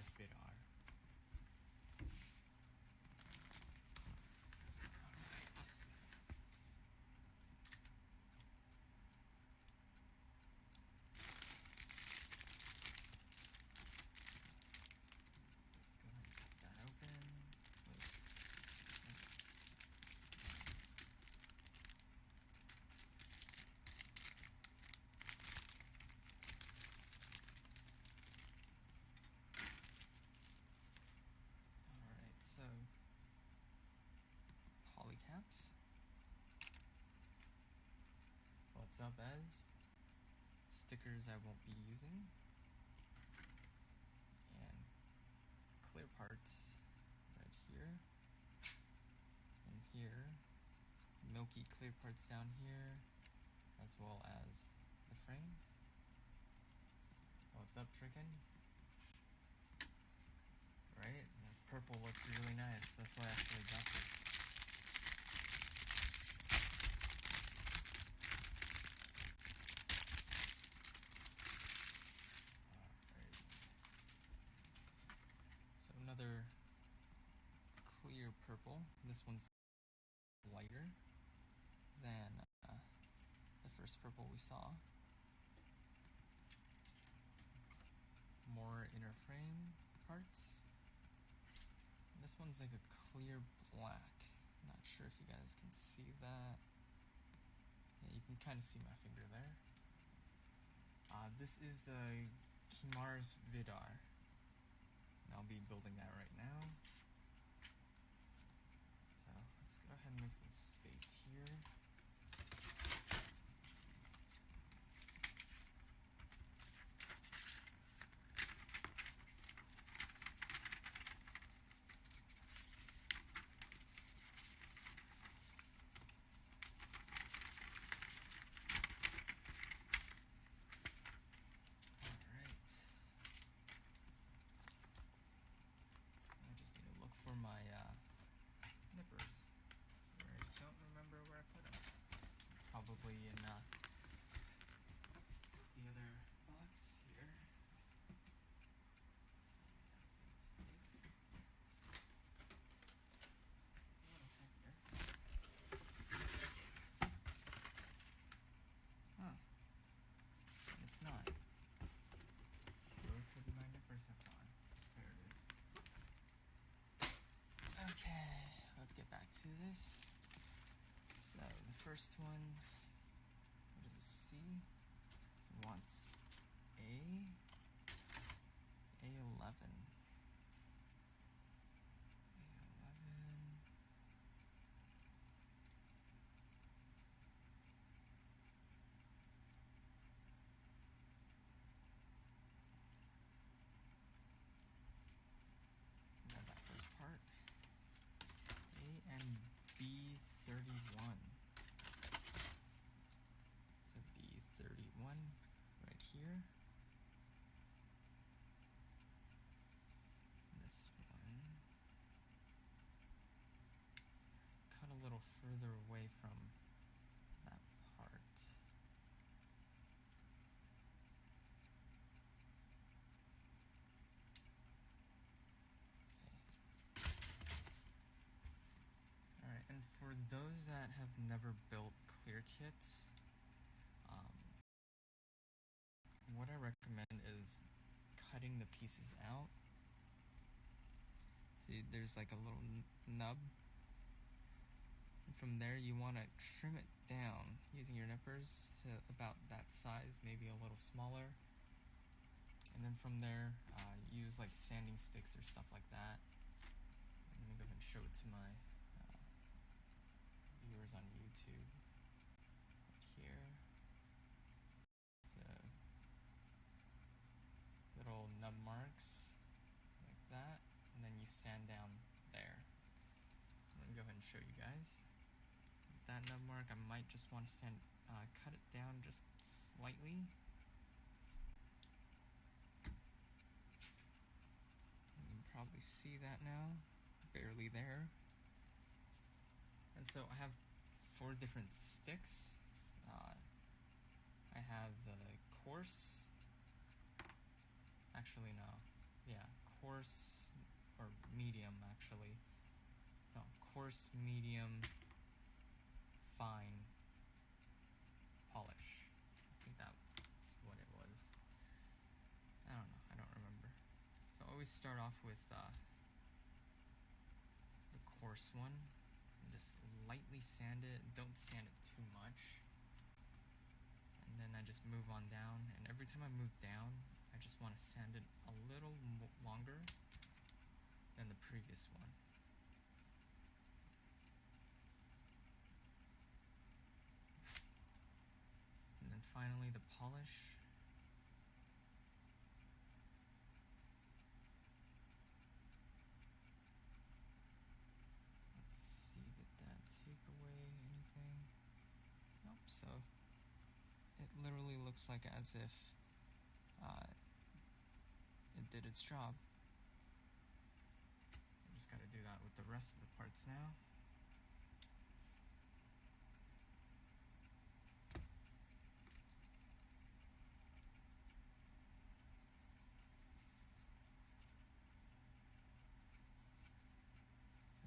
nice vidar. So, polycaps. What's up, Ez? Stickers I won't be using. And clear parts right here. And here. Milky clear parts down here. As well as the frame. What's up, Trickin'? Right? The purple looks really nice. That's why I actually got this. Alright. So another clear purple. This one's lighter than the first purple we saw. More inner frame parts. This one's like a clear black. Not sure if you guys can see that. Yeah, you can kind of see my finger there. This is the Kimar's Vidar. And I'll be building that right now. So let's go ahead and make some space here. For my nippers. I don't remember where I put them. It's probably in the other box here. It's a little heavier. Huh. It's not. Where could my nippers have gone? There it is. Okay, let's get back to this. So the first one, what does it see? So it wants A11. A11. Got that first part. A and B31. So B31 right here. This one. Cut a little further away from that part. Alright, and for those that have never built clear kits, what I recommend is cutting the pieces out. See, there's like a little nub. And from there, you want to trim it down using your nippers to about that size, maybe a little smaller. And then from there, use like sanding sticks or stuff like that. Let me go ahead and show it to my viewers on YouTube. Right here. So, little nub marks like that. And then you sand down there. I'm going to go ahead and show you guys. So with that nub mark, I might just want to cut it down just slightly. You can probably see that now. Barely there. And so I have 4 different sticks. I have the coarse. Actually, no. Yeah, coarse, or medium actually. No, coarse, medium, fine polish. I think that's what it was. I don't know, I don't remember. So always start off with the coarse one. And just lightly sand it. Don't sand it too much. And then I just move on down. And every time I move down, I just want to sand it a little longer than the previous one. And then finally the polish. Let's see, did that take away anything? Nope, so it literally looks like as if it did its job. I just gotta do that with the rest of the parts now.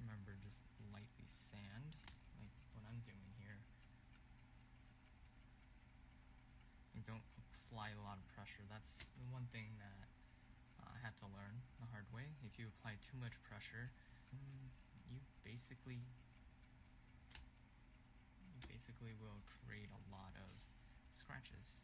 Remember, just lightly sand, like what I'm doing here. And don't apply a lot of pressure. That's the one thing that I had to learn the hard way. If you apply too much pressure, you basically will create a lot of scratches.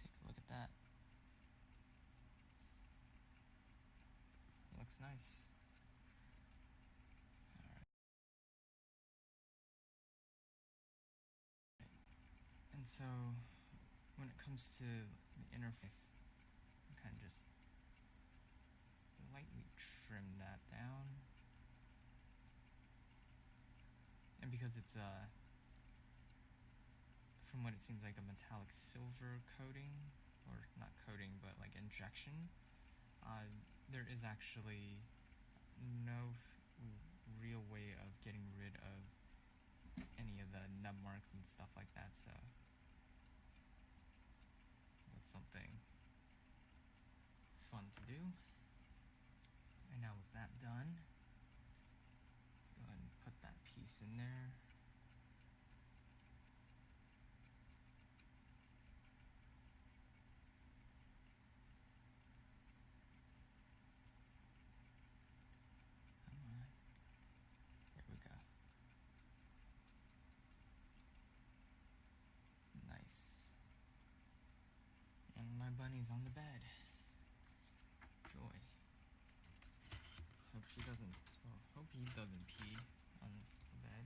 Take a look at that. It looks nice. Alright. And so when it comes to the interface, kind of just lightly trim that down. And because it's from what it seems like a metallic silver coating, or not coating, but like injection, there is actually no real way of getting rid of any of the nub marks and stuff like that, so that's something fun to do. And now with that done, let's go ahead and put that piece in there. Come on. There we go. Nice. And my bunny's on the bed. Joy. Hope she doesn't, hope he doesn't pee on the bed.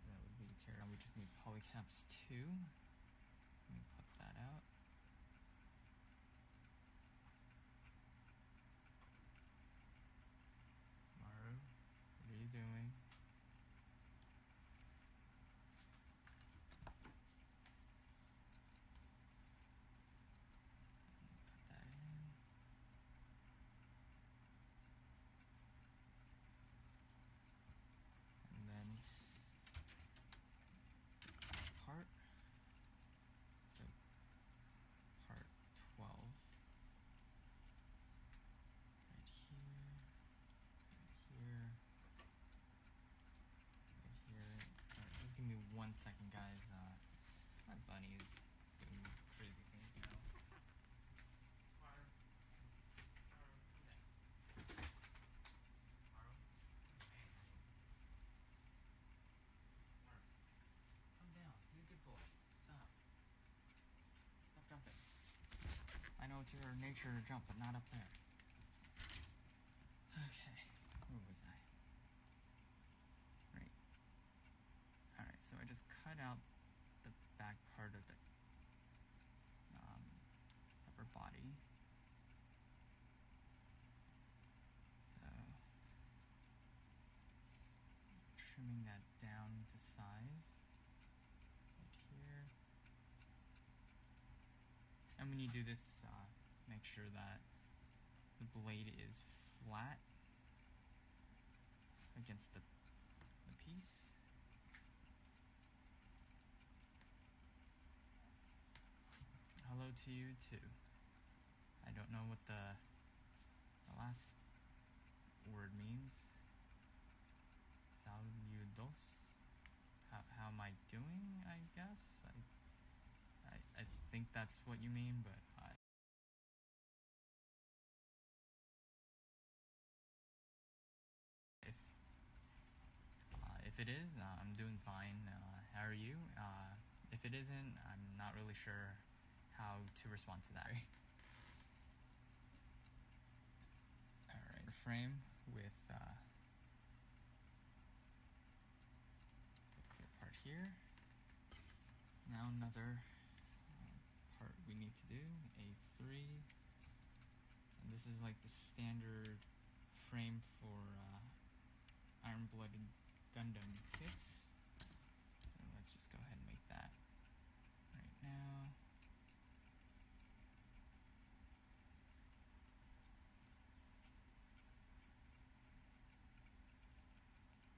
That would be terrible. We just need polycaps 2. Let me clip that out. Maru, what are you doing? Put that in. And then part. So part 12. Right here. Right here. Right here. Alright, just give me 1 second, guys. My bunny is doing crazy things now. Maru. Maru, come there. Maru, know it's your nature to jump, but not up there. Okay, where was I? Right. Alright, so I just cut out the back part of the upper body. So, trimming that down to size. Right here. And when you do this, make sure that the blade is flat against the piece. Hello to you too. I don't know what the last word means. Saludos. How am I doing, I guess? I think that's what you mean, but if it is, I'm doing fine. How are you? If it isn't, I'm not really sure how to respond to that. Alright, frame with the clear part here. Now another part we need to do, A3. And this is like the standard frame for Iron-Blooded Gundam kits. So let's just go ahead and make that right now.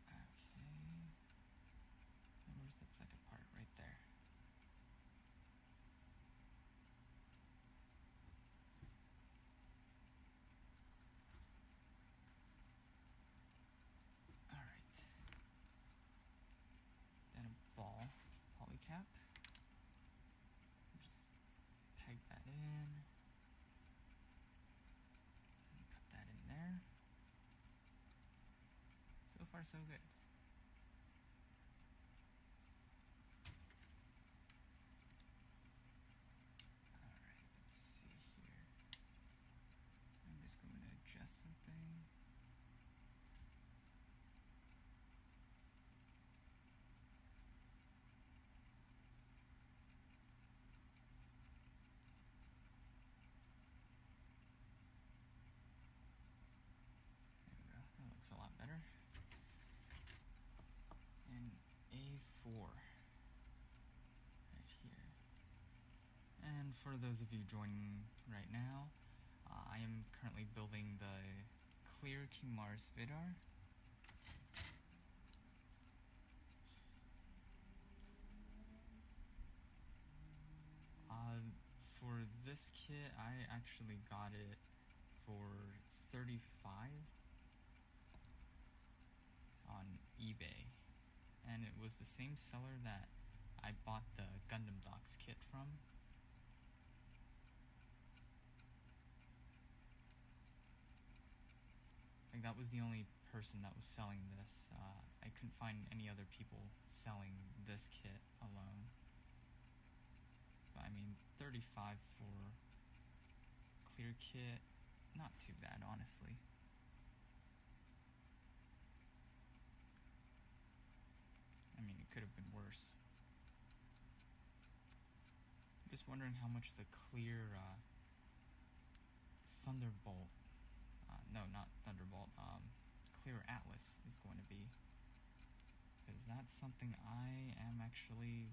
Okay. And where's that second part? Right there. Alright. Then a ball polycap. Just peg that in. And put that in there. So far, so good. Alright, let's see here. I'm just going to adjust something. There we go. That looks a lot better. And A4 right here. And for those of you joining right now, I am currently building the Clear Kimars Vidar. For this kit, I actually got it for $35 on eBay. And it was the same seller that I bought the Gundam Docs kit from. Like, that was the only person that was selling this. I couldn't find any other people selling this kit alone. But I mean, 35 for clear kit, not too bad, honestly. I mean, it could have been worse. I'm just wondering how much the clear Thunderbolt, no, not Thunderbolt, Clear Atlas is going to be. Because that's something I am actually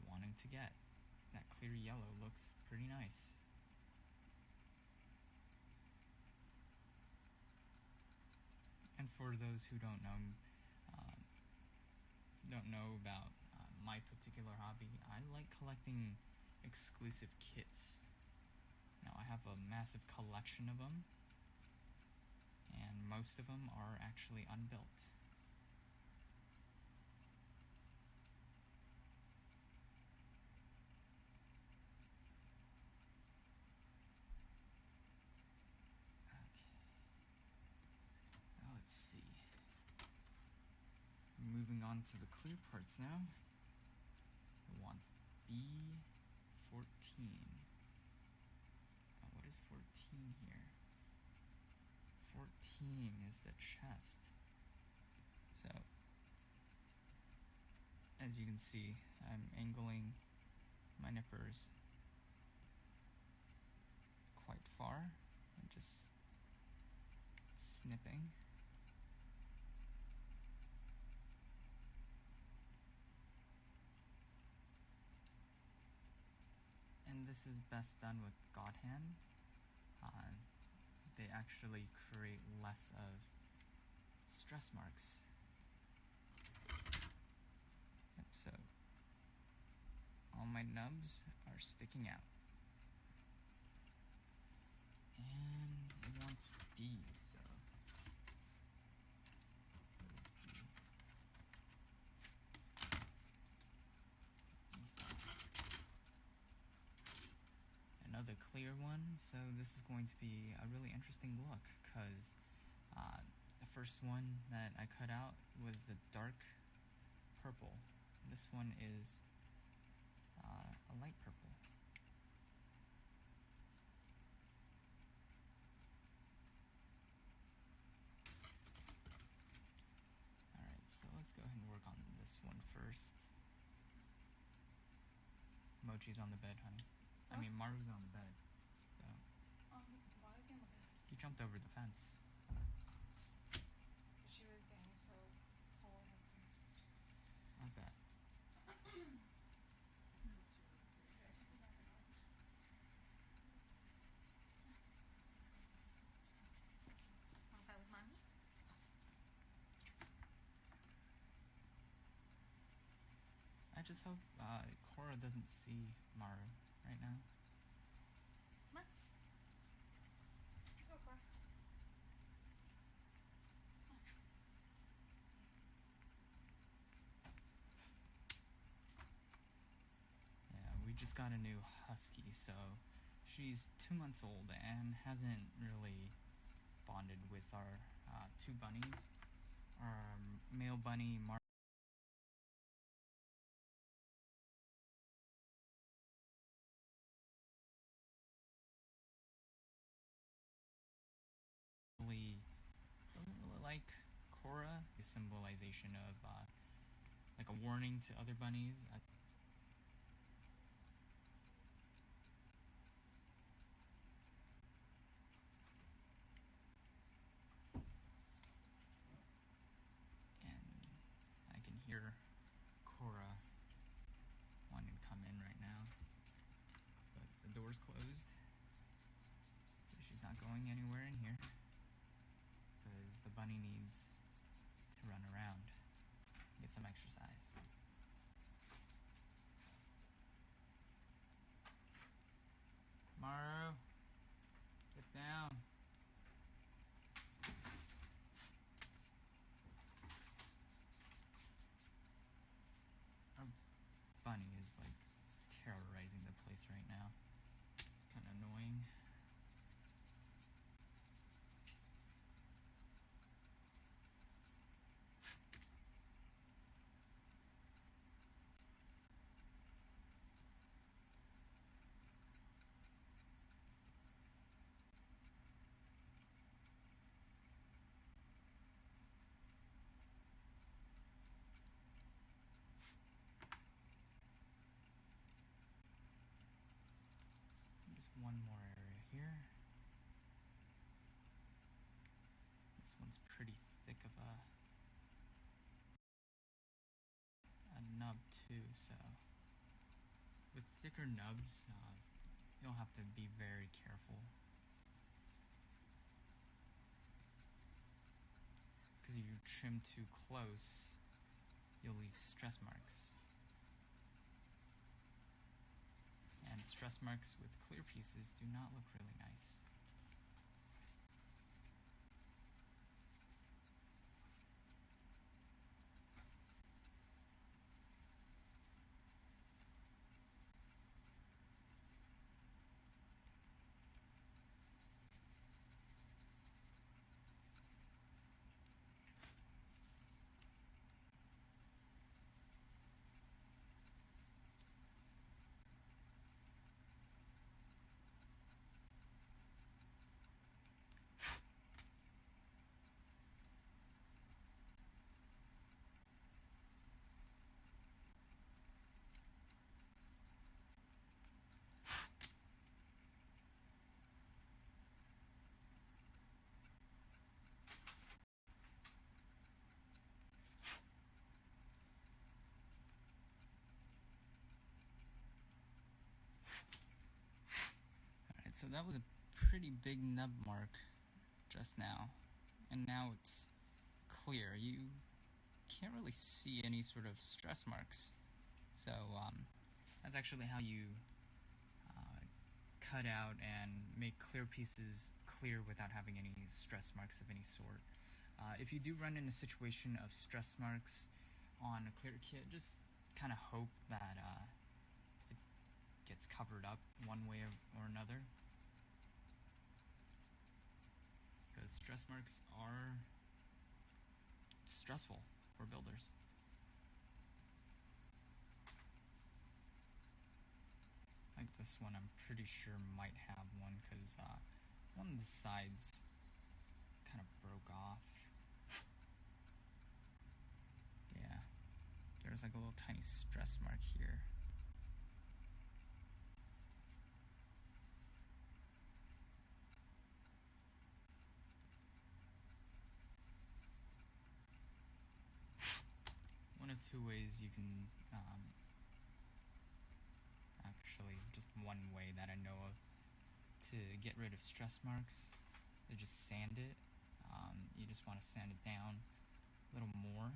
wanting to get. That clear yellow looks pretty nice. And for those who don't know about my particular hobby, I like collecting exclusive kits. Now, I have a massive collection of them, and most of them are actually unbuilt. Okay. Now let's see. Moving on to the clear parts now. It wants B14. here. 14 is the chest. So, as you can see, I'm angling my nippers quite far and just snipping. And this is best done with God hands. They actually create less of stress marks. Yep, so all my nubs are sticking out. And it wants D, so another clear one, so this is going to be a really interesting look, because the first one that I cut out was the dark purple. This one is a light purple. Alright, so let's go ahead and work on this one first. Mochi's on the bed, honey. What? I mean, Maru's on the bed. So. Why is he on the bed? He jumped over the fence. She was getting so cold. Not bad. With mommy? I just hope Cora doesn't see Maru right now. Come on. Let's go, Cora. Yeah, we just got a new husky, so she's 2 months old and hasn't really bonded with our two bunnies. Our male bunny, Maru, doesn't really like Cora. A symbolization of like a warning to other bunnies. And I can hear Cora wanting to come in right now, but the door's closed, so she's not going anywhere in here, because the bunny needs to run around, get some exercise. Maru, get down. Our bunny is like terrorizing the place right now. It's kind of annoying. Just one more area here. This one's pretty thick of a nub too, so with thicker nubs, you'll have to be very careful, because if you trim too close, you'll leave stress marks. And stress marks with clear pieces do not look really nice. so that was a pretty big nub mark just now, and now it's clear. You can't really see any sort of stress marks. So that's actually how you cut out and make clear pieces clear without having any stress marks of any sort. If you do run in a situation of stress marks on a clear kit, just kind of hope that it gets covered up one way or another, because stress marks are stressful for builders. Like this one, I'm pretty sure might have one, because one of the sides kind of broke off. Yeah, there's like a little tiny stress mark here. One of two ways you can actually, just one way that I know of to get rid of stress marks is just sand it. You just want to sand it down a little more,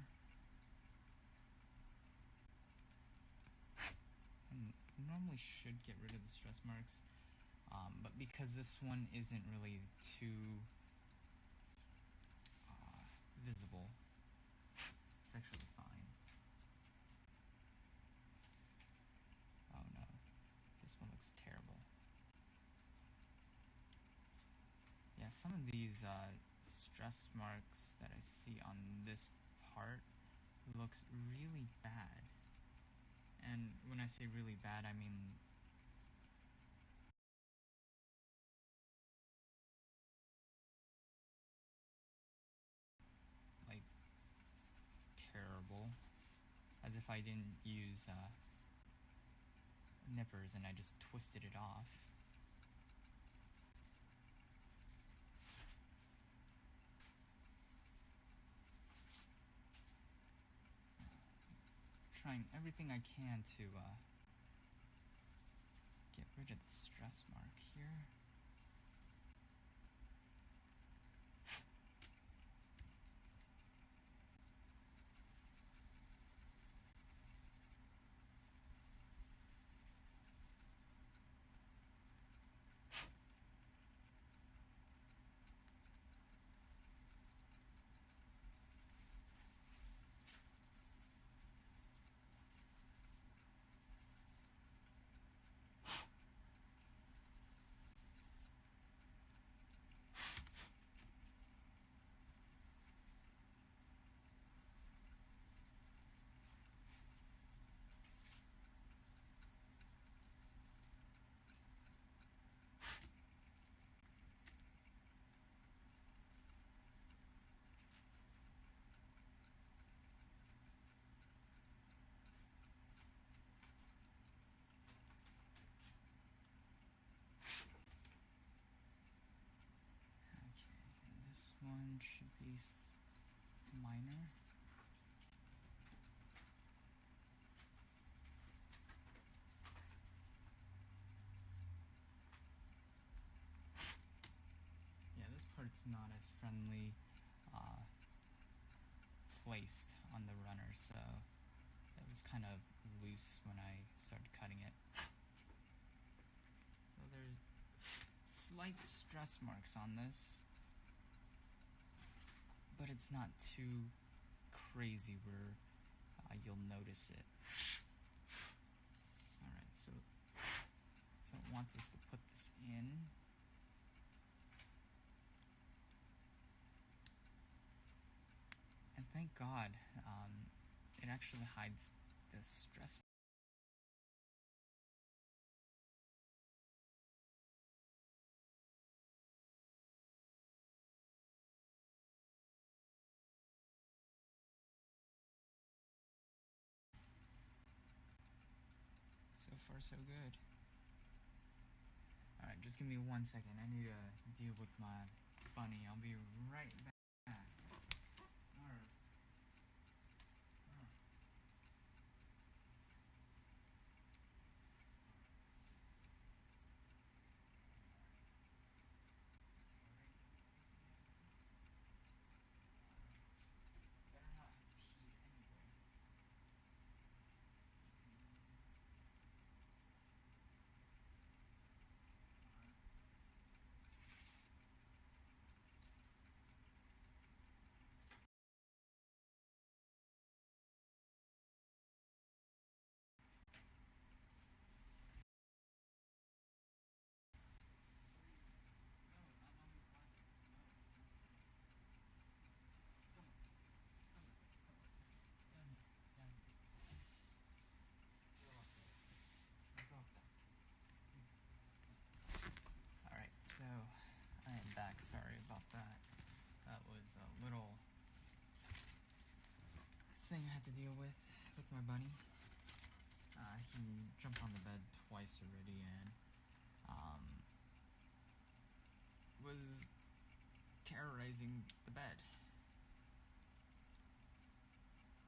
and normally should get rid of the stress marks, but because this one isn't really too visible, it's actually fine. Oh no, this one looks terrible. Yeah, some of these stress marks that I see on this part looks really bad. And when I say really bad, I mean like terrible, as if I didn't use nippers and I just twisted it off. Trying everything I can to get rid of the stress mark here. This one should be minor. Yeah, this part's not as friendly placed on the runner, so it was kind of loose when I started cutting it. So there's slight stress marks on this, but it's not too crazy where you'll notice it. Alright, so it wants us to put this in. And thank God, it actually hides the stress. So far, so good. Alright, just give me 1 second. I need to deal with my bunny. I'll be right back. Alright. sorry about that. That was a little thing I had to deal with my bunny. He jumped on the bed twice already and was terrorizing the bed.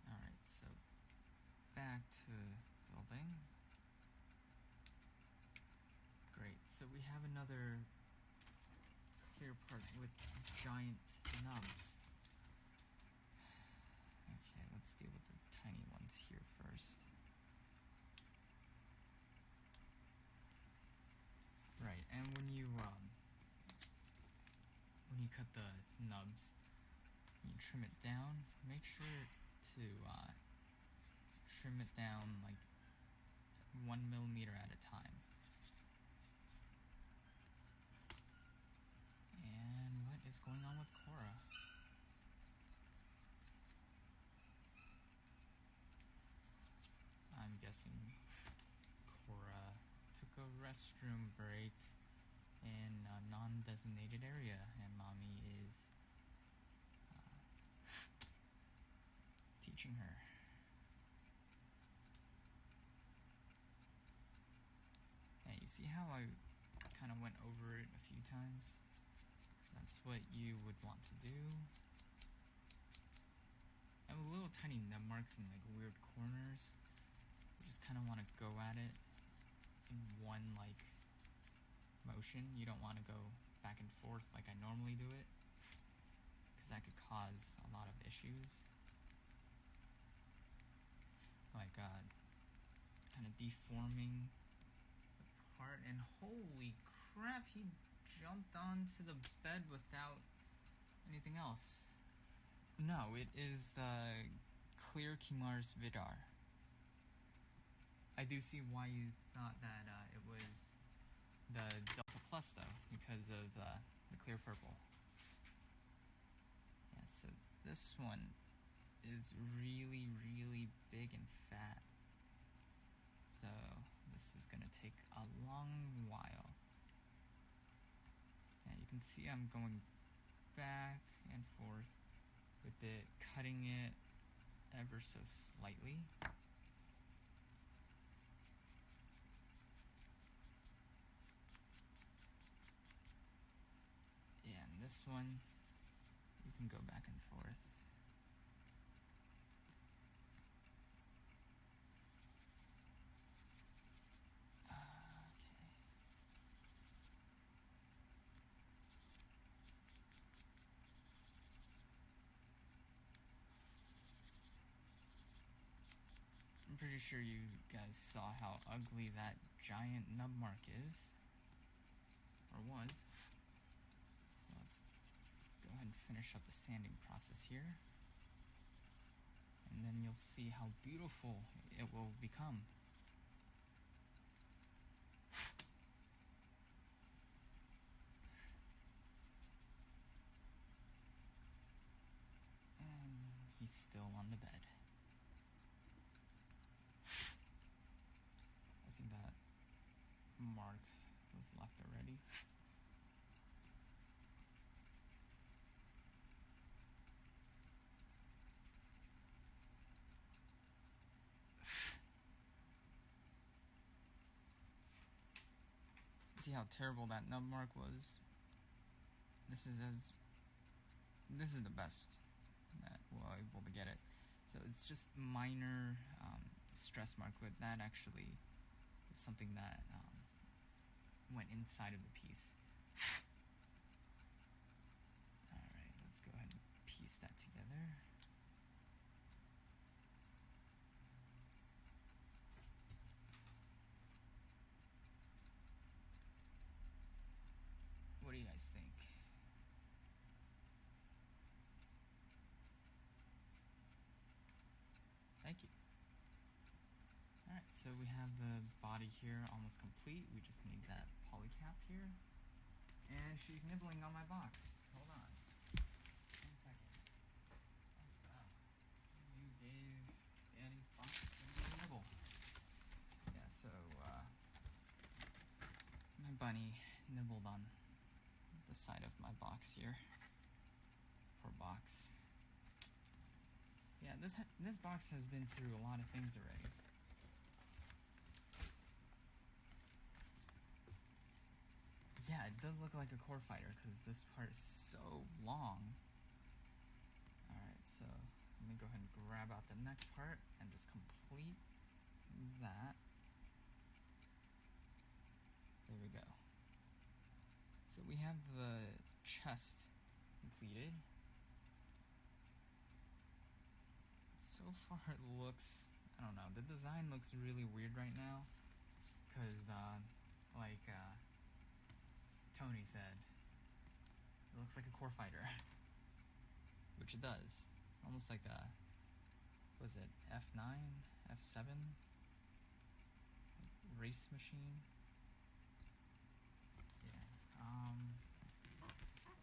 Alright, so back to building. Great, so we have another clear part with giant nubs. Okay, let's deal with the tiny ones here first. Right, and when you cut the nubs, you trim it down. Make sure to trim it down like 1 millimeter at a time. And what is going on with Cora? I'm guessing Cora took a restroom break in a non-designated area, and mommy is teaching her. And you see how I kind of went over it a few times? That's what you would want to do. And with little tiny nub marks in like weird corners, you just kind of want to go at it in one like motion. You don't want to go back and forth like I normally do it, because that could cause a lot of issues. Like kind of deforming the part. And holy crap, he jumped onto the bed without anything else. No, it is the clear Kimars Vidar. I do see why you thought that it was the Delta Plus though, because of the clear purple. Yeah, so this one is really, really big and fat. So this is gonna take a long while. Yeah, you can see I'm going back and forth with it, cutting it ever so slightly. Yeah, and this one, you can go back and forth. Okay. I'm pretty sure you guys saw how ugly that giant nub mark is. Or was. So let's go ahead and finish up the sanding process here. And then you'll see how beautiful it will become. And he's still on the bed. I think that mark was left already. See how terrible that nub mark was? This is the best that we're able to get it. So it's just minor stress mark, but that actually was something that went inside of the piece. Alright, let's go ahead and piece that together. What do you guys think? Thank you. Alright, so we have the body here almost complete. We just need that polycap here. And she's nibbling on my box. Hold on. 1 second. Oh, wow. You gave Daddy's box a nibble. Yeah, so my bunny nibbled on the the side of my box here. Poor box. Yeah, this box has been through a lot of things already. Yeah, it does look like a core fighter because this part is so long. Alright, so let me go ahead and grab out the next part and just complete that. There we go. So we have the chest completed. So far it looks, I don't know, the design looks really weird right now because Tony said, it looks like a core fighter, which it does. Almost like a, was it F9, F7 race machine? Yeah. So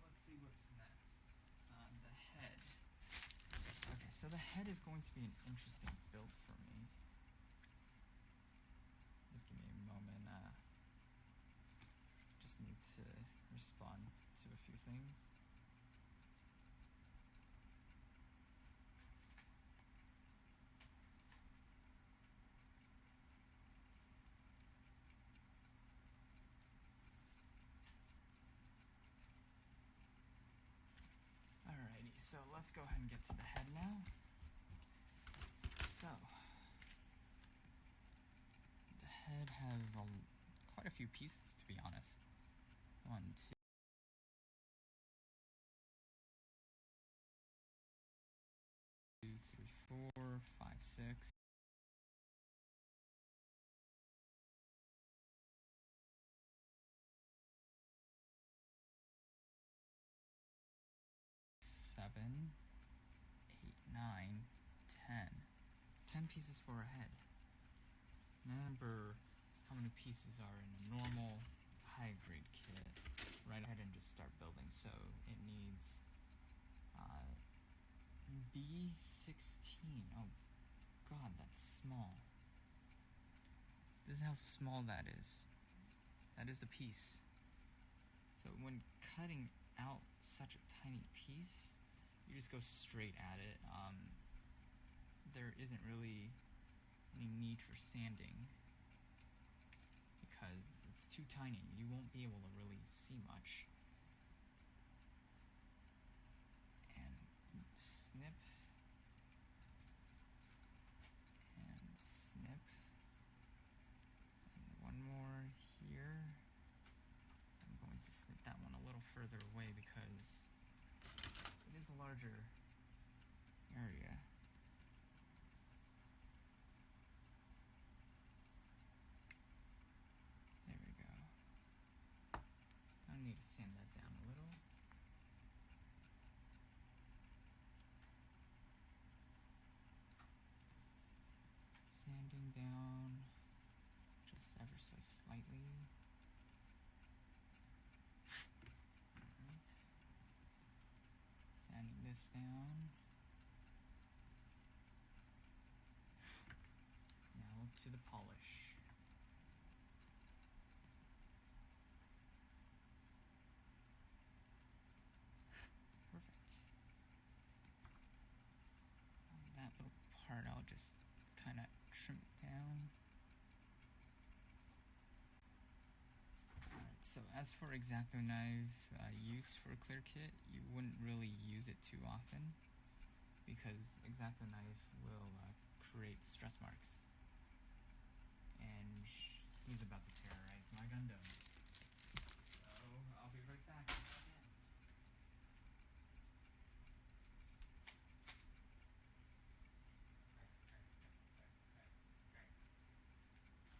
let's see what's next. The head. Okay, so the head is going to be an interesting build for me. Just give me a moment. Just need to respond to a few things. Alrighty, so let's go ahead and get to the head now. So, the head has quite a few pieces, to be honest. 1, 2, 3, 4, 5, 6. 7, 8, 9, 10. 10 pieces for a head. Remember how many pieces are in a normal high grade kit. Right ahead and just start building. So it needs B16. Oh god, that's small. This is how small that is. That is the piece. So when cutting out such a tiny piece, you just go straight at it. There isn't really any need for sanding because it's too tiny. You won't be able to really see much. And snip. And snip. And one more here. I'm going to snip that one a little further away because it is a larger area. There we go. I need to sand that down a little. Sanding down just ever so slightly. Alright. Sanding this down. Now to the polish. Perfect. That little part I'll just kind of trim it down. Alright, so as for X-Acto knife use for a clear kit, you wouldn't really use it too often because X-Acto knife will create stress marks. And he's about to terrorize my Gundam. So I'll be right back in a second.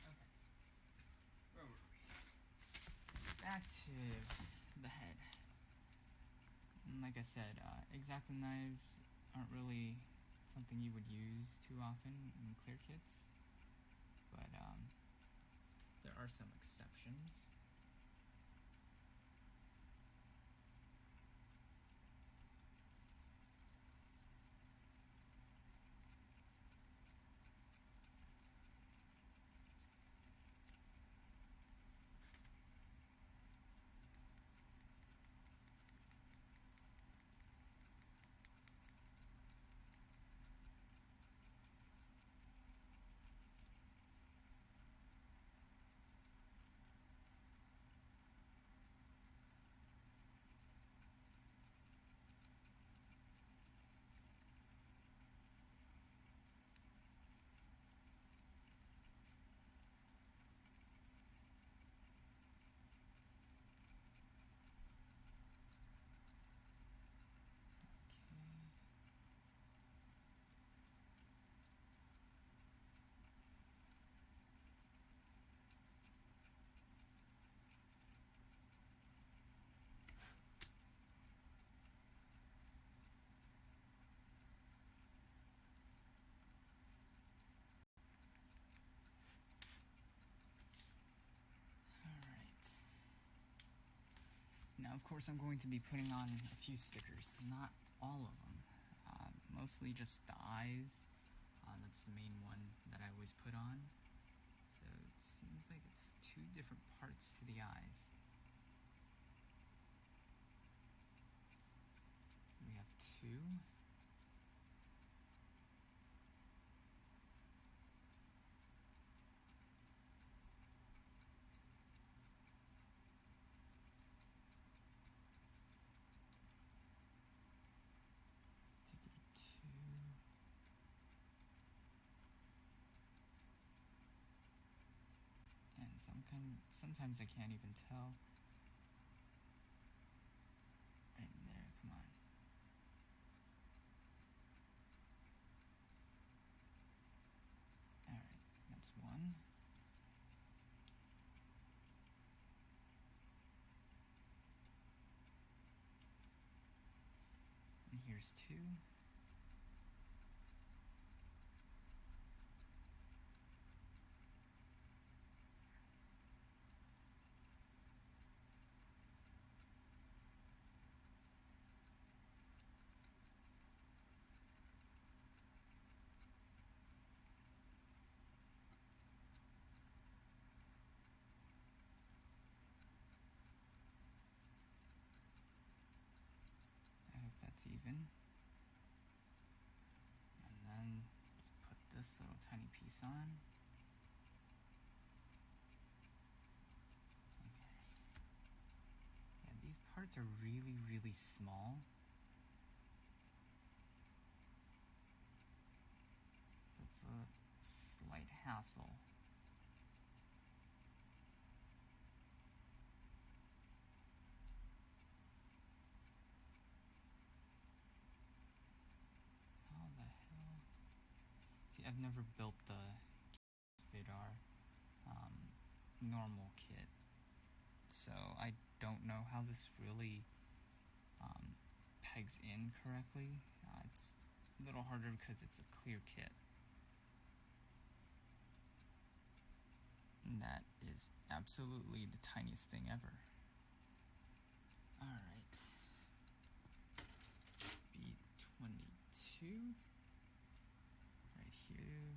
Okay. Where were we? Back to the head. And like I said, X-Acto knives aren't really something you would use too often in clear kits, but there are some exceptions. Now, of course, I'm going to be putting on a few stickers, not all of them. Mostly just the eyes. That's the main one that I always put on. So it seems like it's 2 different parts to the eyes. So we have 2. Sticker 2. And sometimes I can't even tell. Right there, come on. Alright, that's 1. And here's 2. I hope that's even. And then let's put this little tiny piece on. Okay. Yeah, these parts are really, really small. So it's a slight hassle. How the hell? See, I've never built the Vidar normal kit, so I don't know how this really pegs in correctly. It's a little harder because it's a clear kit. And that is absolutely the tiniest thing ever. Alright. B22. Right here.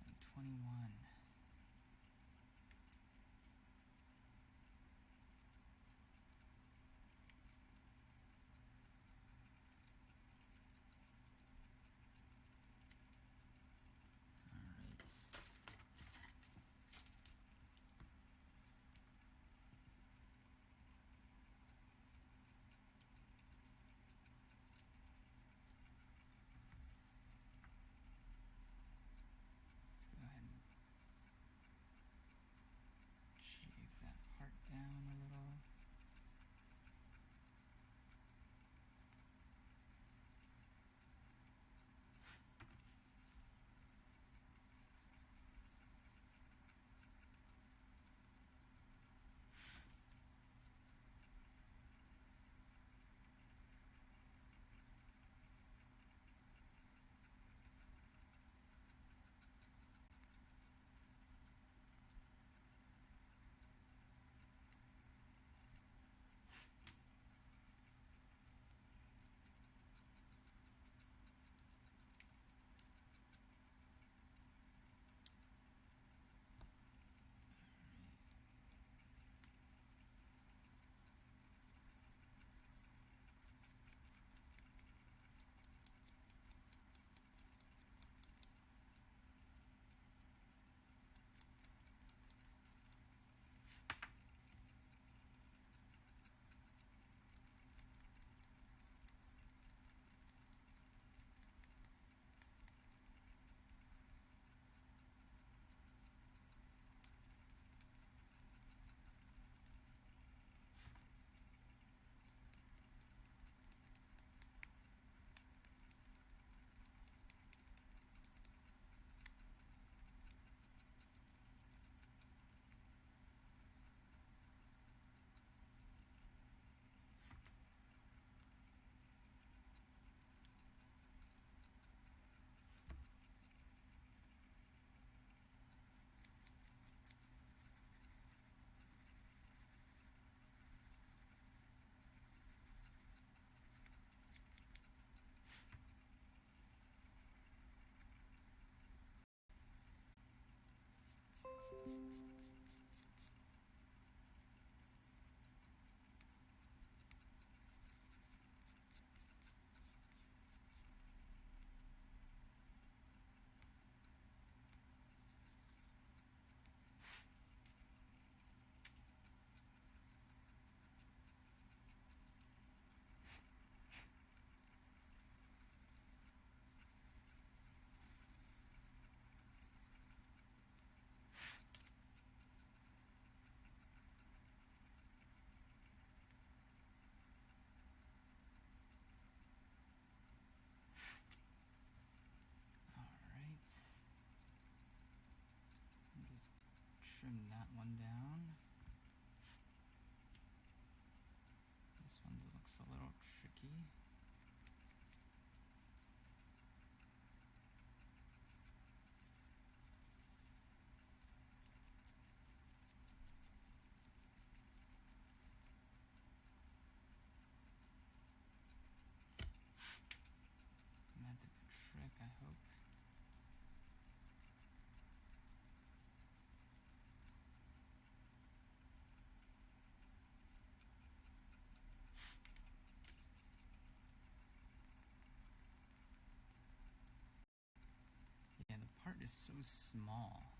And 21. Alright. Let's go ahead and trim that one down. This one looks a little tricky. And that did the trick, I hope. Yeah, the part is so small.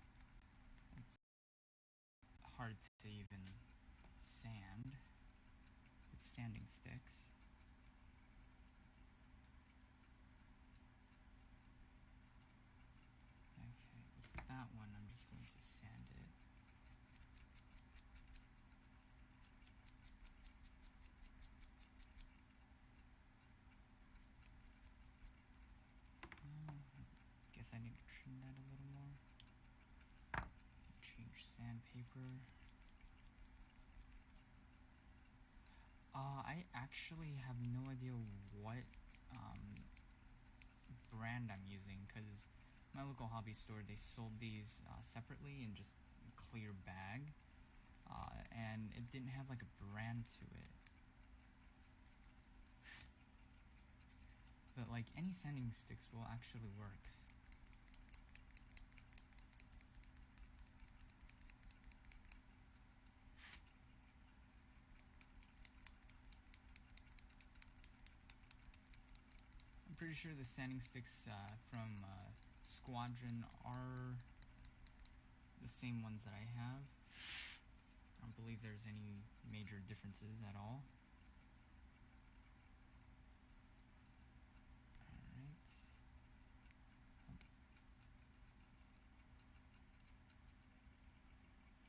It's hard to even sand with sanding sticks. Okay, with that one, I'm just going to sand it. Guess I need to trim that a little more. Change sandpaper. I actually have no idea what brand I'm using, because my local hobby store, they sold these separately in just a clear bag, and it didn't have like a brand to it. But like any sanding sticks will actually work. I'm pretty sure the sanding sticks from Squadron are the same ones that I have. I don't believe there's any major differences at all. Alright.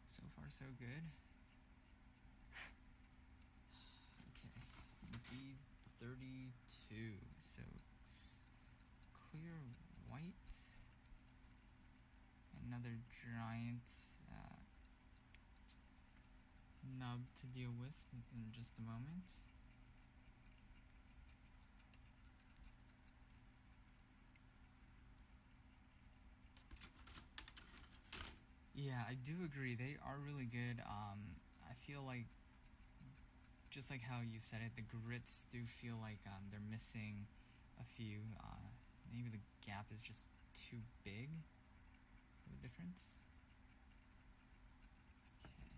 So far so good. Okay, B32, so it's clear white. Another giant nub to deal with in just a moment. Yeah, I do agree. They are really good. I feel like, just like how you said it, the grits do feel like they're missing a few. Maybe the gap is just too big of a difference. Okay.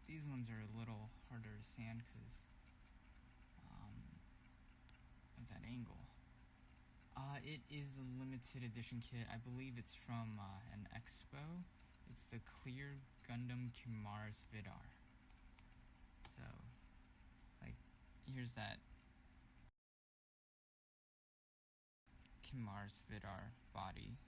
These ones are a little harder to sand because of that angle. It is a limited edition kit. I believe it's from an expo. It's the Clear Gundam Kimars Vidar. So, like, here's that Kimars Vidar body.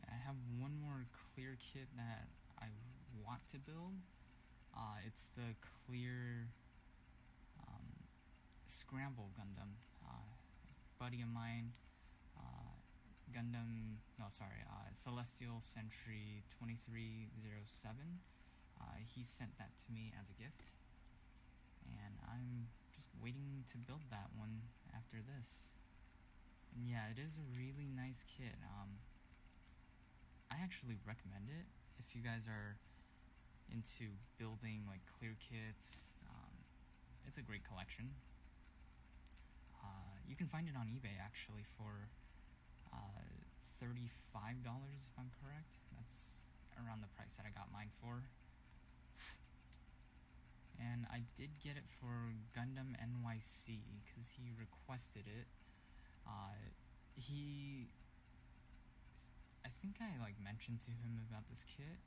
I have one more clear kit that I want to build. It's the Clear Scramble Gundam. Buddy of mine, Celestial Sentry 2307. He sent that to me as a gift, and I'm just waiting to build that one after this. And yeah, it is a really nice kit. I actually recommend it if you guys are into building like clear kits. It's a great collection. You can find it on eBay actually for $35 if I'm correct. That's around the price that I got mine for. And I did get it for Gundam NYC because he requested it. He I think I like mentioned to him about this kit,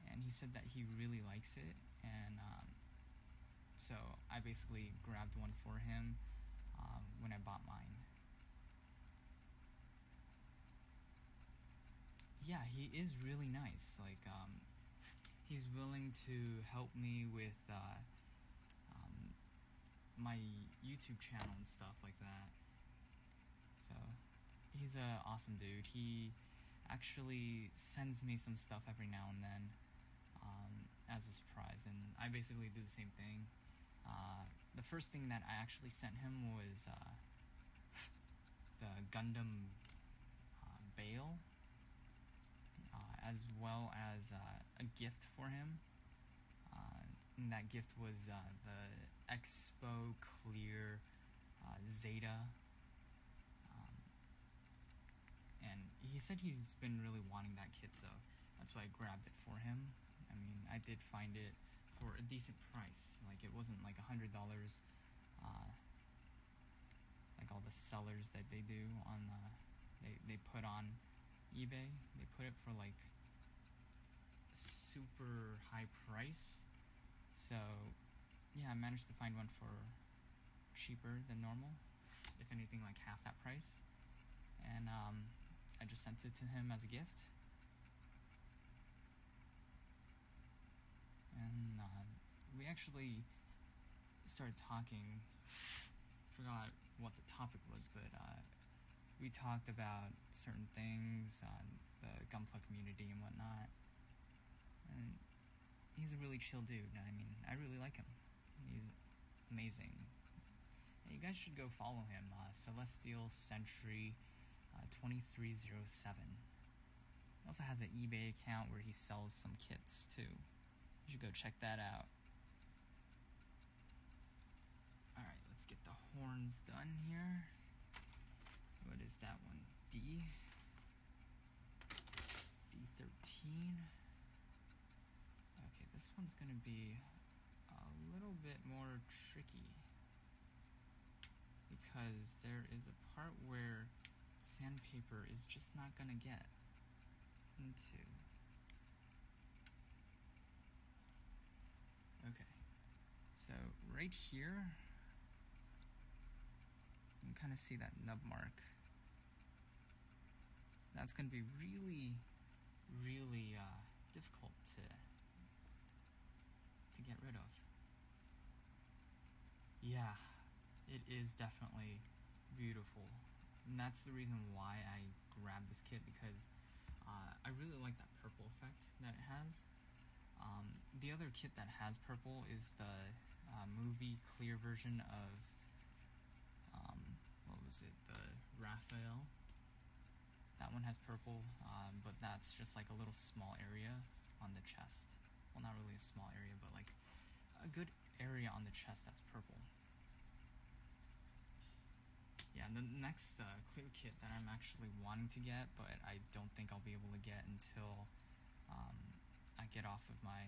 and he said that he really likes it, and so I basically grabbed one for him when I bought mine. Yeah, he is really nice. Like, he's willing to help me with my YouTube channel and stuff like that. So, he's a awesome dude. He actually sends me some stuff every now and then as a surprise, and I basically do the same thing. The first thing that I actually sent him was the Gundam Bale, as well as a gift for him. And that gift was the Expo Clear Zeta. And he said he's been really wanting that kit, so that's why I grabbed it for him. I mean, I did find it for a decent price. Like, it wasn't like $100, like all the sellers that they do on they put on eBay. They put it for like super high price. So yeah, I managed to find one for cheaper than normal, if anything like half that price. And I just sent it to him as a gift. And we actually started talking. Forgot what the topic was, but we talked about certain things on the Gunpla community and whatnot. And he's a really chill dude. I mean, I really like him. He's amazing. And you guys should go follow him, Celestial Sentry 2307. He also has an eBay account where he sells some kits too. You should go check that out. Alright, let's get the horns done here. What is that one? D13. Okay, this one's gonna be a little bit more tricky because there is a part where sandpaper is just not gonna get into. Okay, so right here, you can kind of see that nub mark. That's gonna be really, really difficult to get rid of. Yeah, it is definitely beautiful. And that's the reason why I grabbed this kit, because I really like that purple effect that it has. The other kit that has purple is the movie clear version of, what was it, the Raphael. That one has purple, but that's just like a little small area on the chest. Well, not really a small area, but like a good area on the chest that's purple. Yeah, and the next clear kit that I'm actually wanting to get, but I don't think I'll be able to get until I get off of my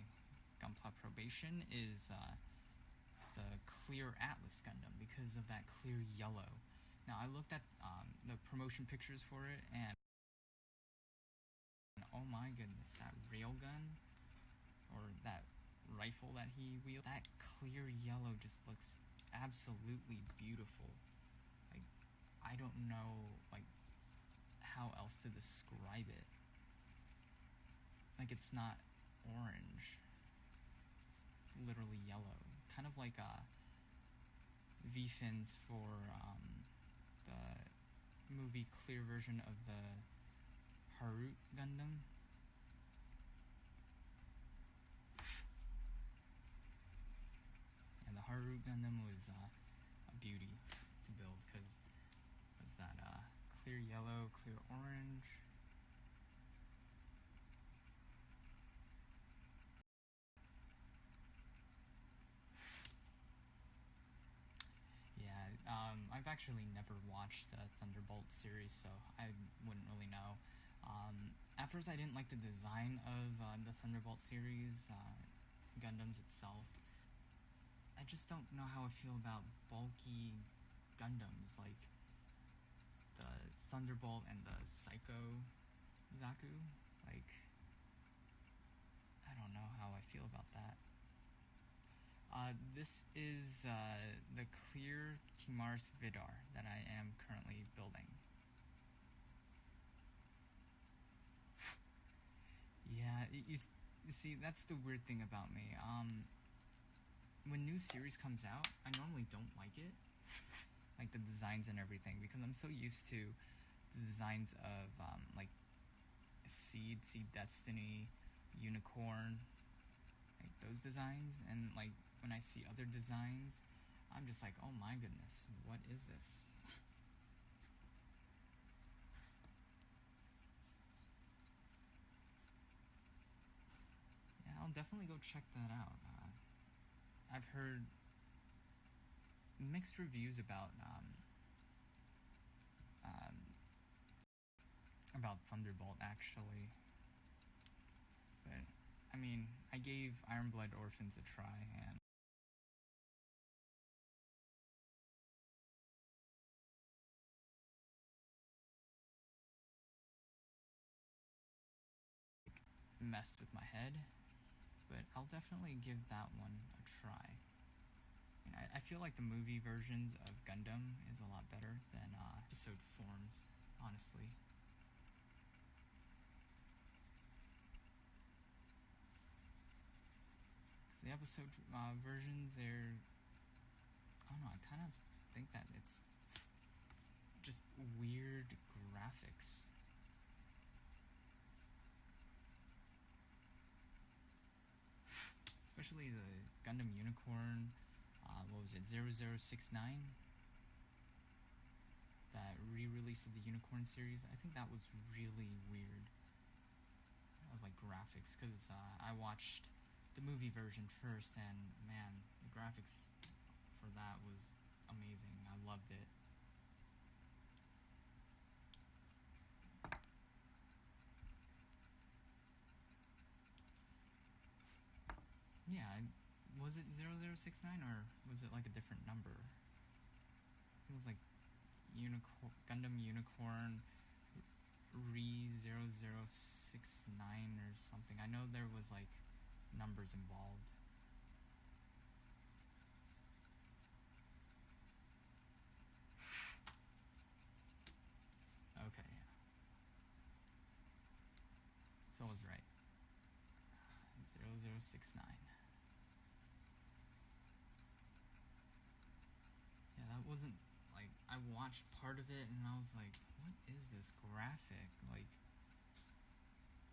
Gunpla probation, is the clear Atlas Gundam, because of that clear yellow. Now, I looked at the promotion pictures for it, and oh my goodness, that railgun, or that rifle that he wields, that clear yellow just looks absolutely beautiful. Like, I don't know, like, how else to describe it. Like, it's not orange. It's literally yellow. Kind of like V-fins for the movie clear version of the Harut Gundam. And the Harut Gundam was a beauty to build, because of that clear yellow, clear orange. Yeah, I've actually never watched the Thunderbolt series, so I wouldn't really know. At first, I didn't like the design of the Thunderbolt series, Gundams itself. I just don't know how I feel about bulky Gundams like the Thunderbolt and the Psycho. Zaku. Like, I don't know how I feel about that. This is the clear Kimaris Vidar that I am currently building. Yeah, you see, that's the weird thing about me. When new series comes out, I normally don't like it, like the designs and everything, because I'm so used to the designs of like Seed Destiny, Unicorn, like those designs, and like when I see other designs, I'm just like, oh my goodness, what is this? Yeah, I'll definitely go check that out. I've heard mixed reviews about Thunderbolt actually, but I mean, I gave Iron Blood Orphans a try, and messed with my head, but I'll definitely give that one a try. I feel like the movie versions of Gundam is a lot better than episode forms, honestly. Because the episode versions, I don't know, I kind of think that it's just weird graphics. Especially the Gundam Unicorn, what was it, 0069? That re-release of the Unicorn series. I think that was really weird of like graphics, because I watched the movie version first, and man, the graphics for that was amazing. I loved it. Yeah, was it 0069 or was it like a different number? It was like Gundam Unicorn Re 0069 or something. I know there was like numbers involved. Okay. So I was right. 0069. Yeah, that wasn't like, I watched part of it and I was like, what is this graphic? Like,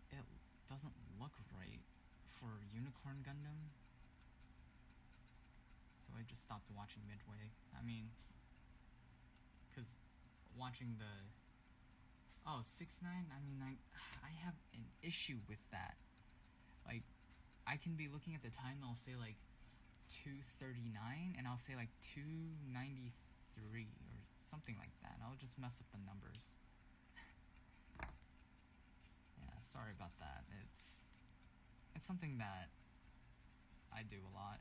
it doesn't look right for Unicorn Gundam. So I just stopped watching midway. I mean, because watching the 6.9, I mean, I have an issue with that. Like, I can be looking at the time and I'll say like 2:39 and I'll say like 2:93 or something like that. I'll just mess up the numbers. Yeah, sorry about that. It's something that I do a lot.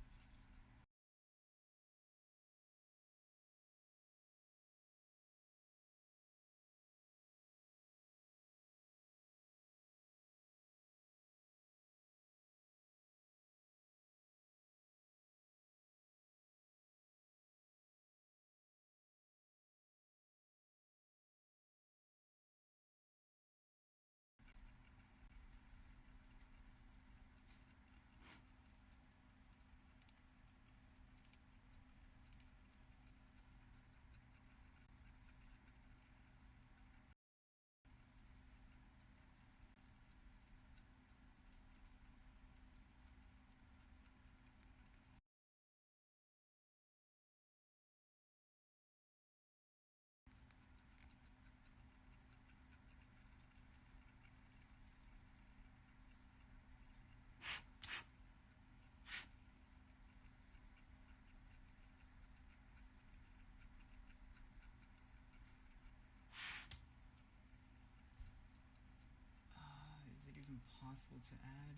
Is it even possible to add?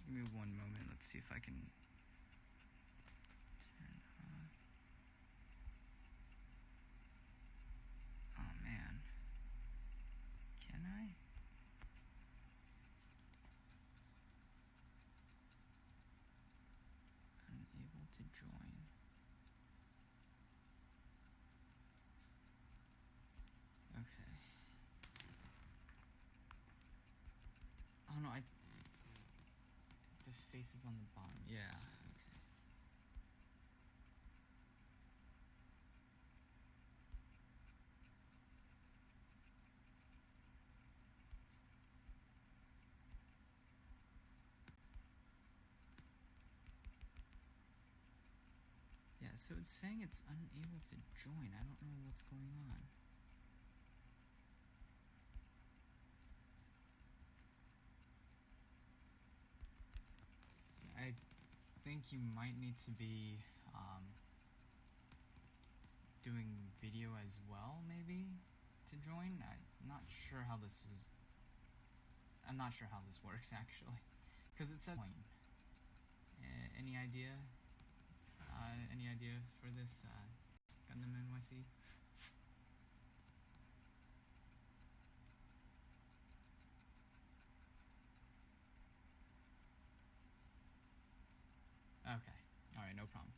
Give me one moment. Let's see if I can turn off. Oh man. Can I? spaces on the bottom. Yeah. Okay. Yeah, so it's saying it's unable to join. I don't know what's going on. I think you might need to be doing video as well, maybe, to join. I'm not sure how this works actually, because it says join. Any idea? Any idea for this Gundam NYC? Okay. Alright, no problem.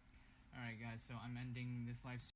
Alright, guys, so I'm ending this live stream.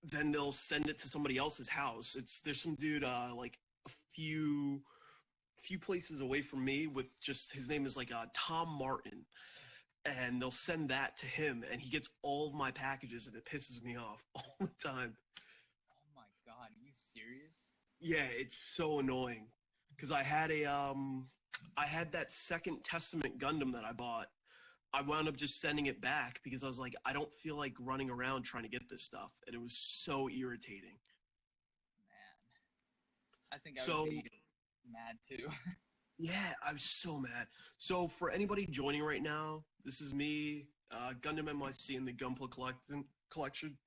Then they'll send it to somebody else's house. There's some dude like a few places away from me with just his name is like Tom Martin, and they'll send that to him, and he gets all of my packages, and it pisses me off all the time. Oh my god, are you serious? Yeah, it's so annoying because I had that Second Testament Gundam that I bought. I wound up just sending it back because I was like, I don't feel like running around trying to get this stuff, and it was so irritating. Man, I think I So would be mad too. yeah, I was so mad. So for anybody joining right now, this is me, Gundam NYC in the Gunpla collection.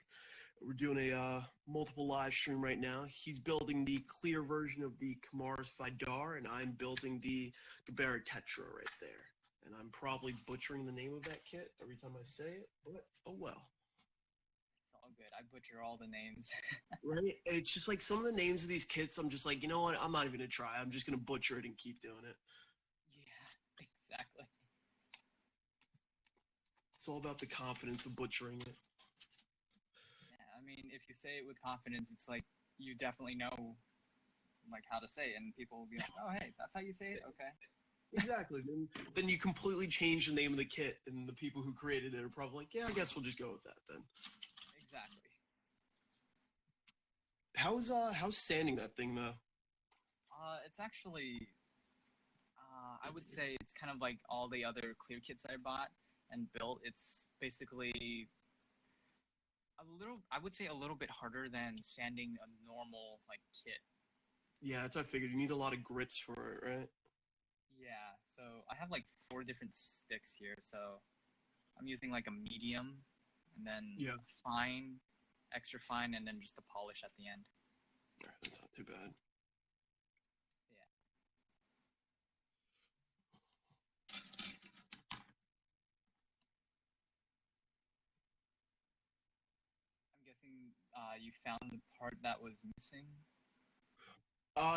We're doing a multiple live stream right now. He's building the clear version of the Kamars Vidar, and I'm building the Gabera Tetra right there. And I'm probably butchering the name of that kit every time I say it, but oh well. It's all good. I butcher all the names. Right? It's just like some of the names of these kits, I'm just like, you know what? I'm not even gonna try. I'm just gonna butcher it and keep doing it. Yeah, exactly. It's all about the confidence of butchering it. Yeah, I mean, if you say it with confidence, it's like you definitely know like how to say it, and people will be like, "Oh, hey, that's how you say it." Okay. Exactly. Then you completely change the name of the kit, and the people who created it are probably like, yeah, I guess we'll just go with that then. Exactly. How's sanding that thing though? It's actually, I would say it's kind of like all the other clear kits I bought and built. It's basically I would say a little bit harder than sanding a normal like kit. Yeah, that's what I figured. You need a lot of grits for it, right? Yeah, so I have like four different sticks here. So I'm using like a medium, and then Yeah. a fine, extra fine, and then just a polish at the end. All right, that's not too bad. Yeah, I'm guessing you found the part that was missing.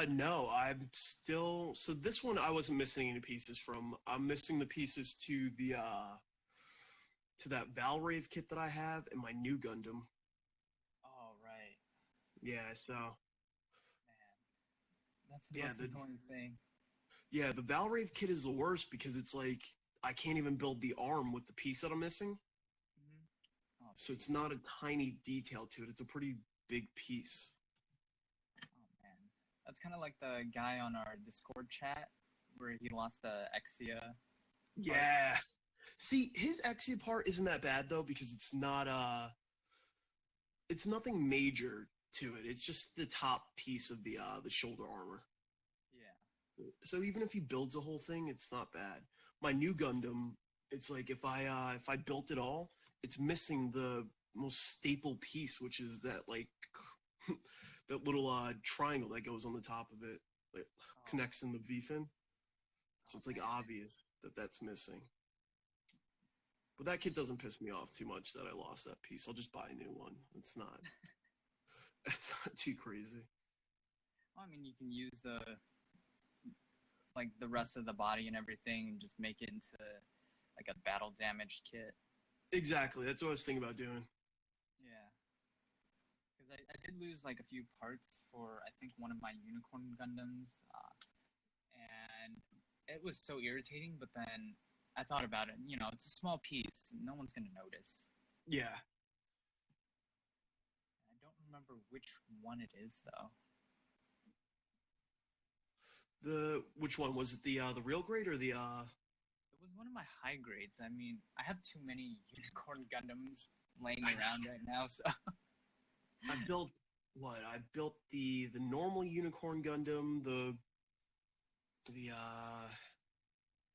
No, I'm still. So this one I wasn't missing any pieces from. I'm missing the pieces to that Valrave kit that I have and my new Gundam. Oh right, Yeah, so man, that's the yeah, most annoying thing. the Valrave kit is the worst because it's like I can't even build the arm with the piece that I'm missing. Hmm. Oh So it's jeez. not a tiny detail to it. It's a pretty big piece. Oh man, that's kind of like the guy on our Discord chat where he lost the Exia part. Yeah. See, his Exia part isn't that bad though because it's nothing major to it. It's just the top piece of the shoulder armor. Yeah. So even if he builds a whole thing, it's not bad. My new Gundam, it's like if I built it all, it's missing the most staple piece, which is that like that little triangle that goes on the top of it, that Oh. connects in the V fin. So Oh it's like man. obvious that that's missing. But that kid doesn't piss me off too much that I lost that piece. I'll just buy a new one. It's not. It's not too crazy. Well, I mean, you can use the rest of the body and everything, and just make it into like a battle damaged kit. Exactly. That's what I was thinking about doing. Yeah. Because I did lose like a few parts for I think one of my unicorn Gundams, and it was so irritating. But then I thought about it. You know, it's a small piece. No one's gonna notice. Yeah. I don't remember which one it is though. The which one was it? The real grade or the It was one of my high grades. I mean, I have too many unicorn Gundams laying around right now, so I built what? I built the normal unicorn Gundam, the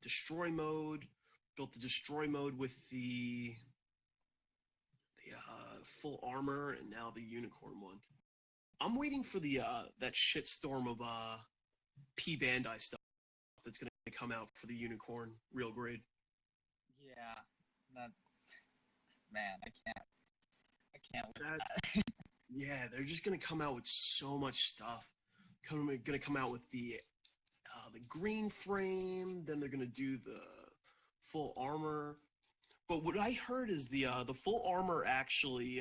destroy mode, built the destroy mode with the full armor, and now the unicorn one. I'm waiting for the that shitstorm of P Bandai stuff that's gonna come out for the unicorn real grade. yeah, that man, I can't with That's that. Yeah, they're just gonna come out with so much stuff. Gonna come out with the green frame, then they're gonna do the full armor. But what I heard is the full armor actually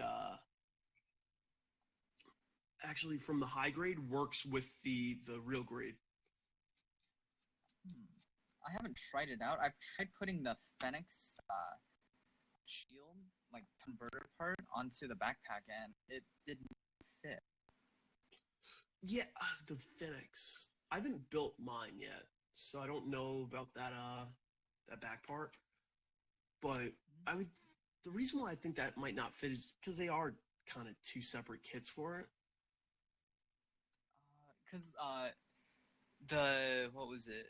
from the high grade works with the real grade. Hmm. I haven't tried it out. I've tried putting the Phoenix shield, like converter part, onto the backpack, and it didn't fit. Yeah, the Phoenix. I haven't built mine yet, so I don't know about that back part. But I would the reason why I think that might not fit is because they are kind of two separate kits for it. Because the what was it?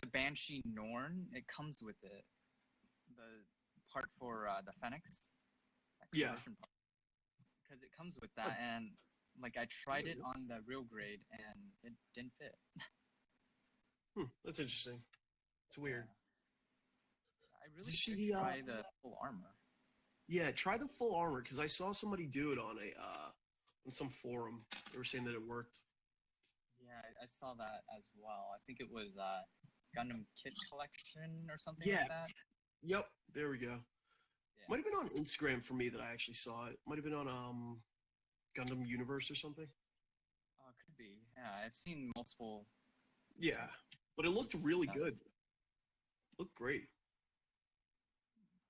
The Banshee Norn, it comes with it. The part for the Fenix, that Yeah. conversion part, because it comes with Oh, that, and like I tried there we it go. on the real grade, and it didn't fit. That's interesting. It's weird. Yeah, I Did really you see should the try the full armor. Yeah, try the full armor because I saw somebody do it on some forum. They were saying that it worked. Yeah, I saw that as well. I think it was Gundam Kit Collection or something like Yeah. that. Yep. There we go. Yeah, Might have been on Instagram for me that I actually saw it. Might have been on Gundam Universe or something. could be. Yeah, I've seen multiple Yeah, but it looked posts really about it. good. Looked great.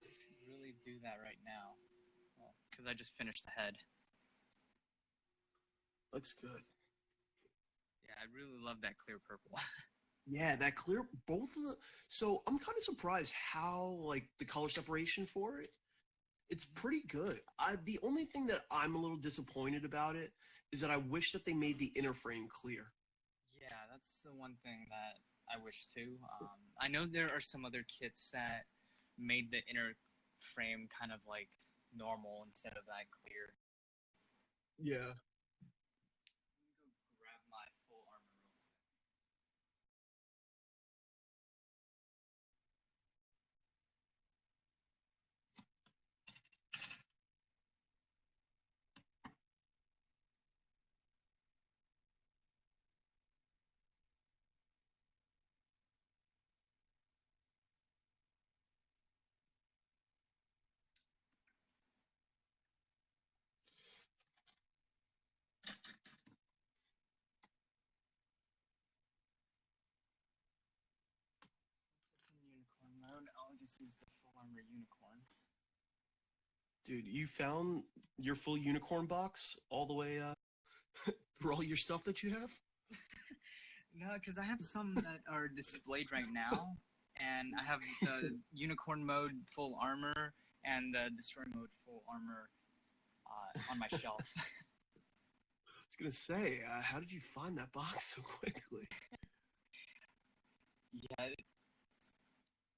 Should really do that right now. Well, because I just finished the head. Looks good. Yeah, I really love that clear purple. Yeah, that clear both of the. So I'm kind of surprised how like the color separation for it. It's pretty good. The only thing that I'm a little disappointed about it is that I wish that they made the inner frame clear. Yeah, that's the one thing that I wish too. I know there are some other kits that made the inner frame kind of like normal instead of that clear. Yeah. Let me go grab my full armor real quick. Since it's in unicorn mode, I'll just use the full armor unicorn. Dude, you found your full unicorn box all the way through all your stuff that you have? No, because I have some that are displayed right now, and I have the unicorn mode full armor and the destroy mode full armor on my shelf. I was gonna say, how did you find that box so quickly? Yeah,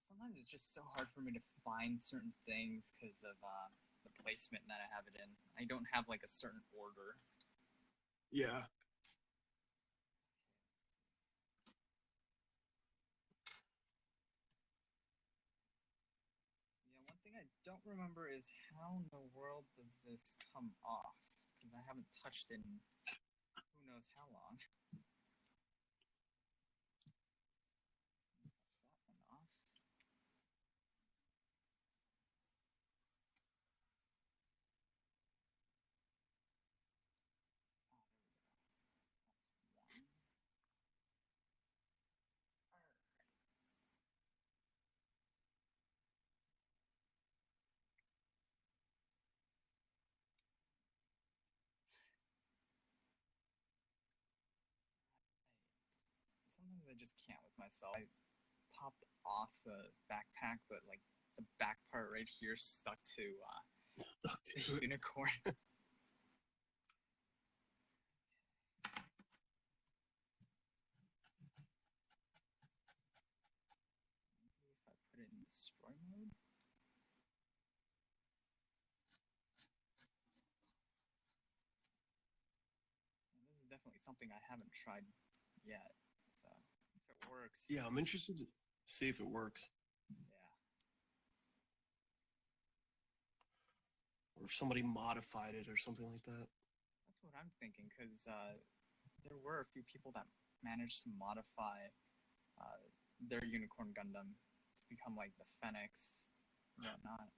sometimes it's just so hard for me to find certain things because of the placement that I have it in. I don't have like a certain order. Yeah. Yeah, one thing I don't remember is how in the world does this come off? Because I haven't touched it in who knows how long. That one off. That's one. Sometimes I just can't with myself. I popped off the backpack, but like the back part right here stuck to the unicorn. Maybe if I put it in destroy mode. And this is definitely something I haven't tried yet. So if it works, Yeah, I'm interested to see if it works. yeah. Or if somebody modified it or something like that. That's what I'm thinking, because there were a few people that managed to modify their Unicorn Gundam to become like the Phoenix and whatnot.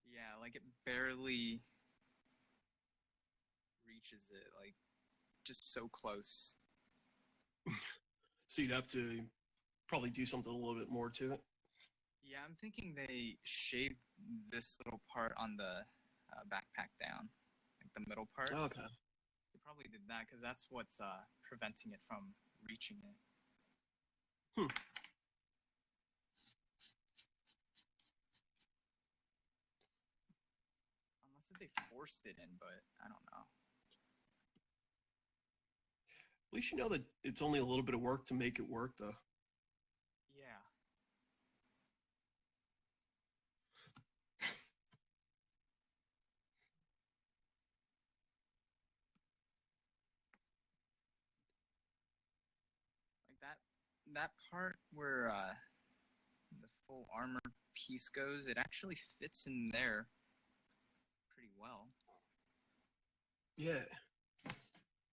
Yeah, like it barely reaches it, like just so close. So you'd have to probably do something a little bit more to it. Yeah, I'm thinking they shaved this little part on the backpack down, like the middle part. Okay. They probably did that because that's what's preventing it from reaching it. Hmm. Unless if they forced it in, but I don't know. At least you know that it's only a little bit of work to make it work, though. Yeah. Like that part where the full armor piece goes, it actually fits in there pretty well. Yeah.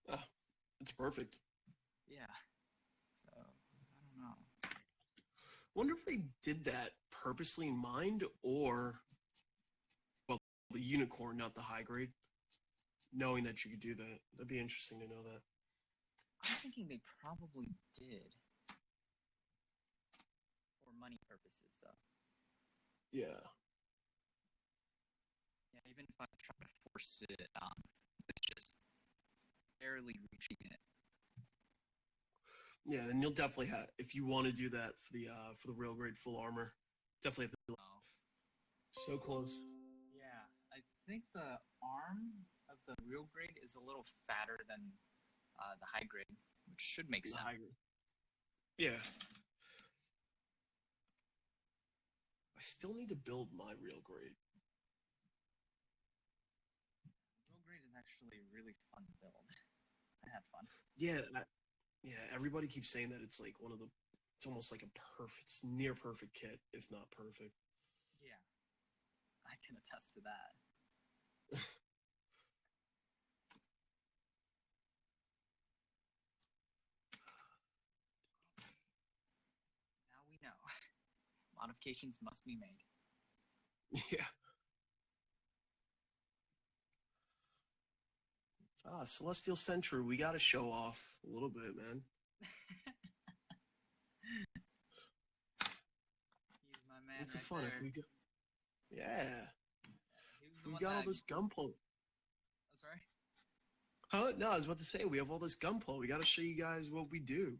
Ah, it's perfect. Yeah. So I don't know. Wonder if they did that purposely in mind, or well, the unicorn, not the high grade. Knowing that you could do that, that'd be interesting to know that. I'm thinking they probably did. For money purposes, though. Yeah. Yeah, even if I try to force it barely reaching it. Yeah, then you'll definitely have if you want to do that for the real grade full armor. Definitely have to Oh. so close. Yeah, I think the arm of the real grade is a little fatter than the high grade, which should make The sense. higher. Yeah. I still need to build my real grade. Real grade is actually really fun to build. I had fun. Yeah, yeah. Everybody keeps saying that it's like one of the. It's almost like a perfect, it's near perfect kit, if not perfect. Yeah, I can attest to that. Now we know. Modifications must be made. Yeah. Ah, Celestial Sentry. We got to show off a little bit, man. He's my man What's right the fun there. if we go? Yeah. He was If the we've one got all that... this Gunpla. Oh, sorry? Huh? No, I was about to say we have all this Gunpla. We got to show you guys what we do.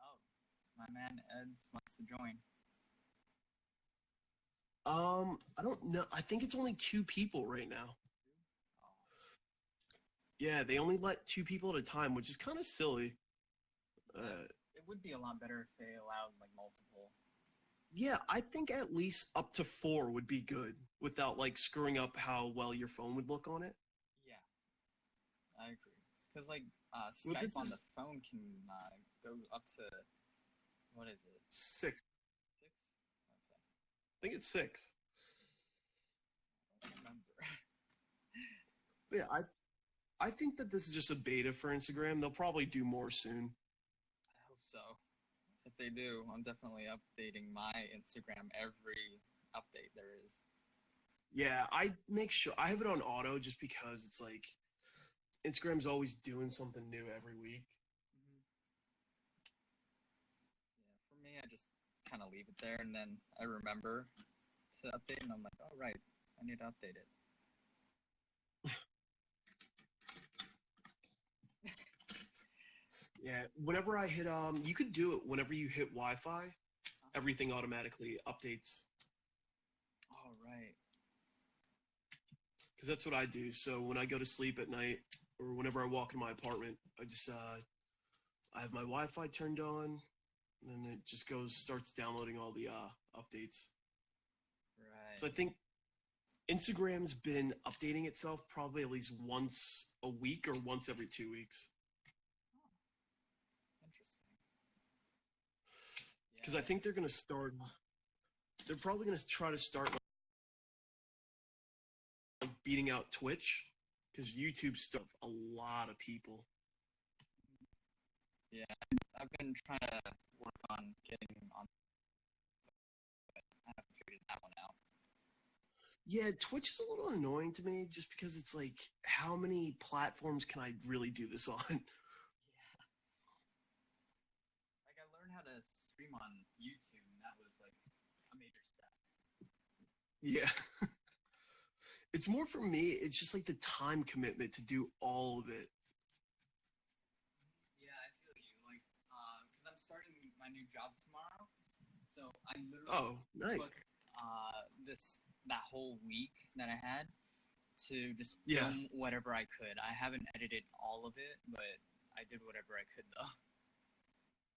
Oh, my man Eds wants to join. I don't know. I think it's only 2 people right now. Oh. Yeah, they only let 2 people at a time, which is kind of silly. It would be a lot better if they allowed like multiple. Yeah, I think at least up to 4 would be good without like screwing up how well your phone would look on it. Yeah, I agree. Because like Well, Skype this on is the phone can go up to what is it? 6. 6? Okay, I think it's 6. I don't remember. But yeah, I think that this is just a beta for Instagram. They'll probably do more soon. I hope so. If they do, I'm definitely updating my Instagram every update there is. Yeah, I make sure I have it on auto just because it's like Instagram's always doing something new every week. Mm-hmm. Yeah, for me, I just kind of leave it there, and then I remember to update, and I'm like, oh right, I need to update it. Yeah, whenever I hit you could do it whenever you hit Wi-Fi, everything automatically updates. Oh right. Because that's what I do. So when I go to sleep at night or whenever I walk in my apartment, I just I have my Wi-Fi turned on, and then it just starts downloading all the updates. Right. So I think Instagram's been updating itself probably at least once a week or once every 2 weeks. Interesting. Because I think they're gonna start. They're probably gonna try to start like beating out Twitch, because YouTube stuff a lot of people. Yeah, I've been trying to work on getting on, but I haven't figured that one out. Yeah, Twitch is a little annoying to me just because it's like, how many platforms can I really do this on? Yeah. Like I learned how to stream on YouTube, and that was like a major step. Yeah. It's more for me, it's just like the time commitment to do all of it. Yeah, I feel you. Like, because I'm starting my new job tomorrow, so I literally Oh, nice. took that whole week that I had to just Yeah. film whatever I could. I haven't edited all of it, but I did whatever I could though.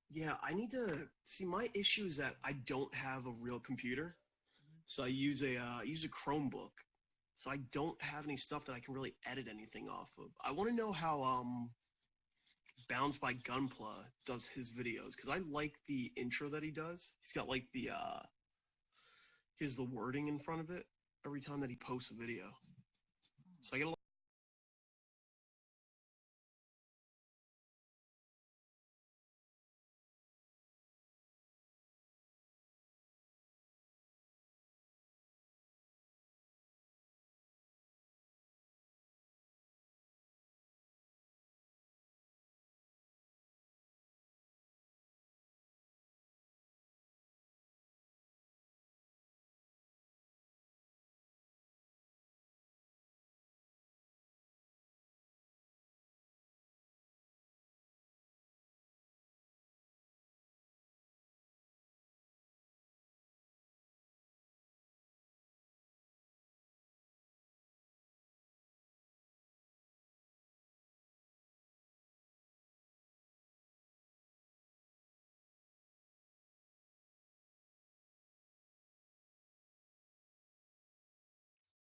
Yeah, I need to see. My issue is that I don't have a real computer, so I use a Chromebook. So I don't have any stuff that I can really edit anything off of. I want to know how Bounds by Gunpla does his videos, because I like the intro that he does. He's got like the wording in front of it every time that he posts a video. So I get a lot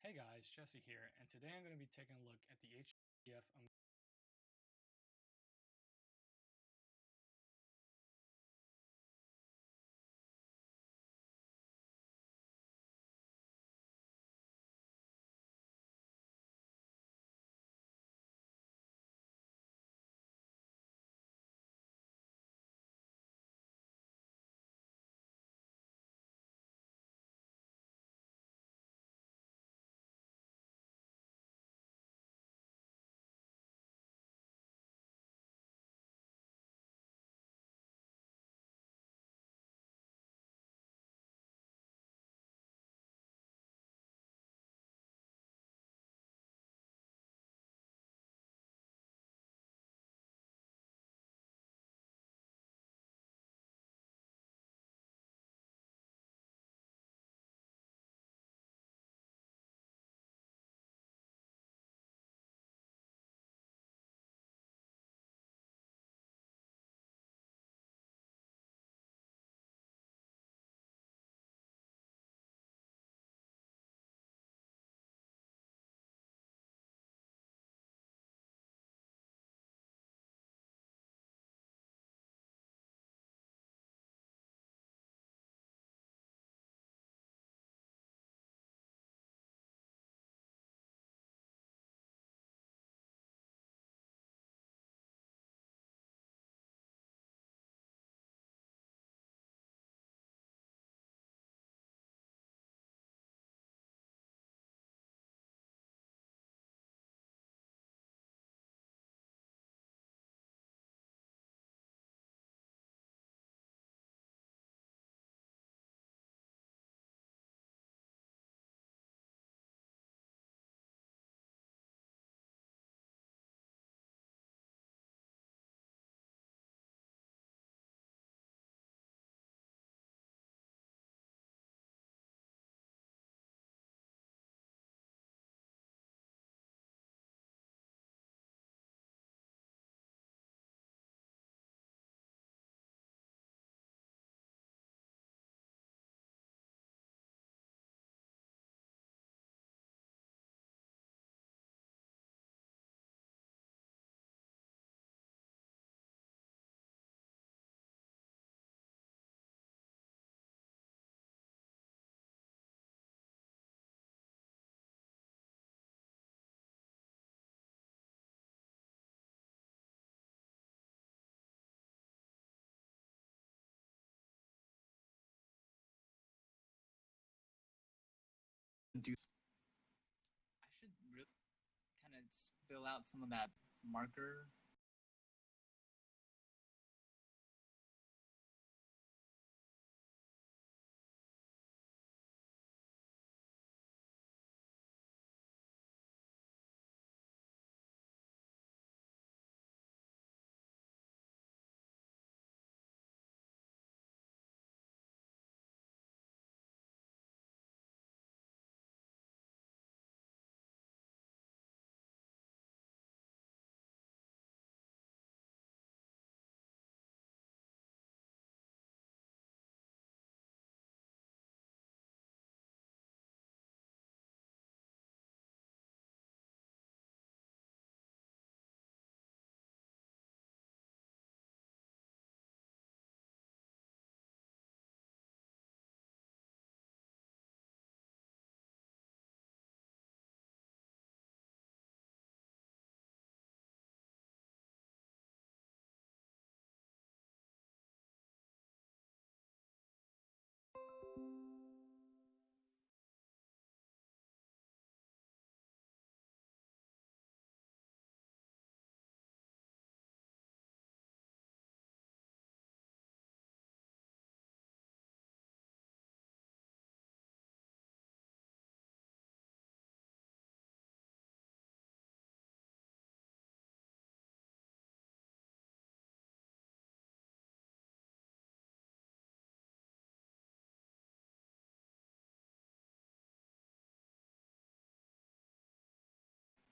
Hey guys, Jesse here, and today I'm going to be taking a look at the HDF Do I should really kind of spill out some of that marker.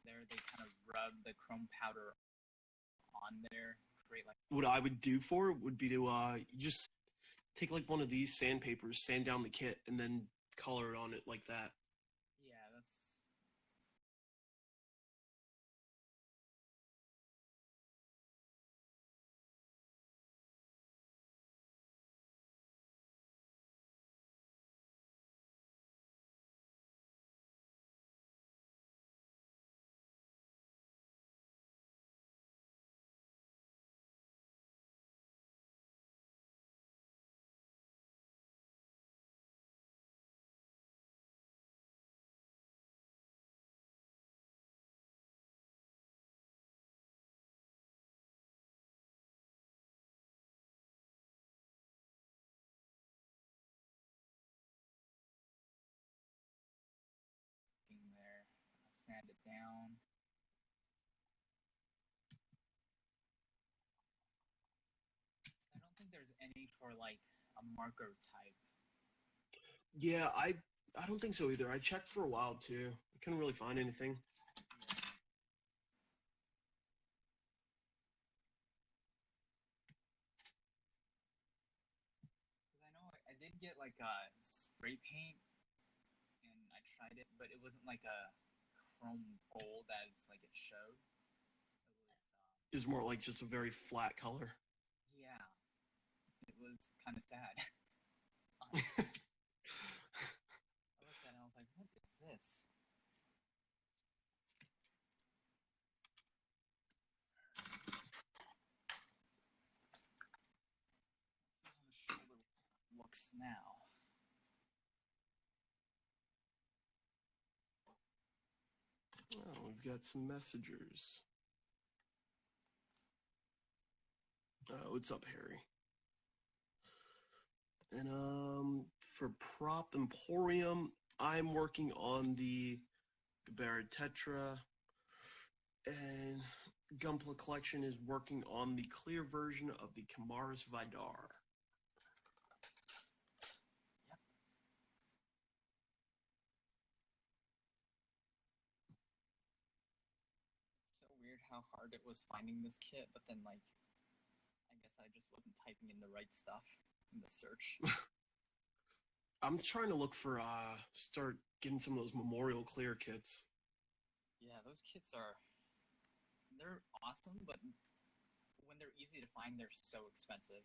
There, they kind of rub the chrome powder on there, create like. what I would do for it would be to just take like one of these sandpapers, sand down the kit, and then color it on it like that. Yeah, that's sand it down. I don't think there's any for like a marker type. Yeah, I don't think so either. I checked for a while too. I couldn't really find anything. Because I know I did get like a spray paint, and I tried it, but it wasn't like a chrome gold as like it showed. It's more like just a very flat color. Yeah, it was kind of sad. I looked at it and I was like, what is this? Let's see how the shoulder looks now. Oh, we've got some messengers. What's up, Harry? And for Prop Emporium, I'm working on the Barrett Tetra, and Gunpla Collection is working on the clear version of the Kamaris Vidar. Yep. It's so weird how hard it was finding this kit, but then like, I guess I just wasn't typing in the right stuff in the search. I'm trying to look for start getting some of those memorial clear kits. Yeah, those kits they're awesome, but when they're easy to find, they're so expensive.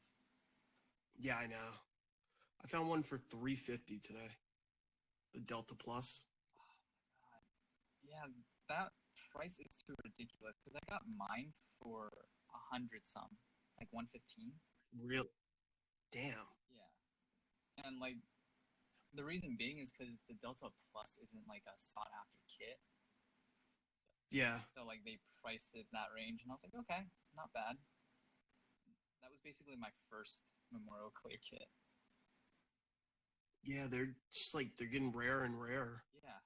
Yeah, I know. I found one for $350 today. The Delta Plus. Oh my god. Yeah, that price is too ridiculous because I got mine for 100 some, like 115. Real, damn. Yeah, and like the reason being is because the Delta Plus isn't like a sought after kit. Yeah. So like they priced it in that range, and I was like, okay, not bad. That was basically my first Memorial Clear kit. Yeah, they're just like they're getting rare and rare. Yeah.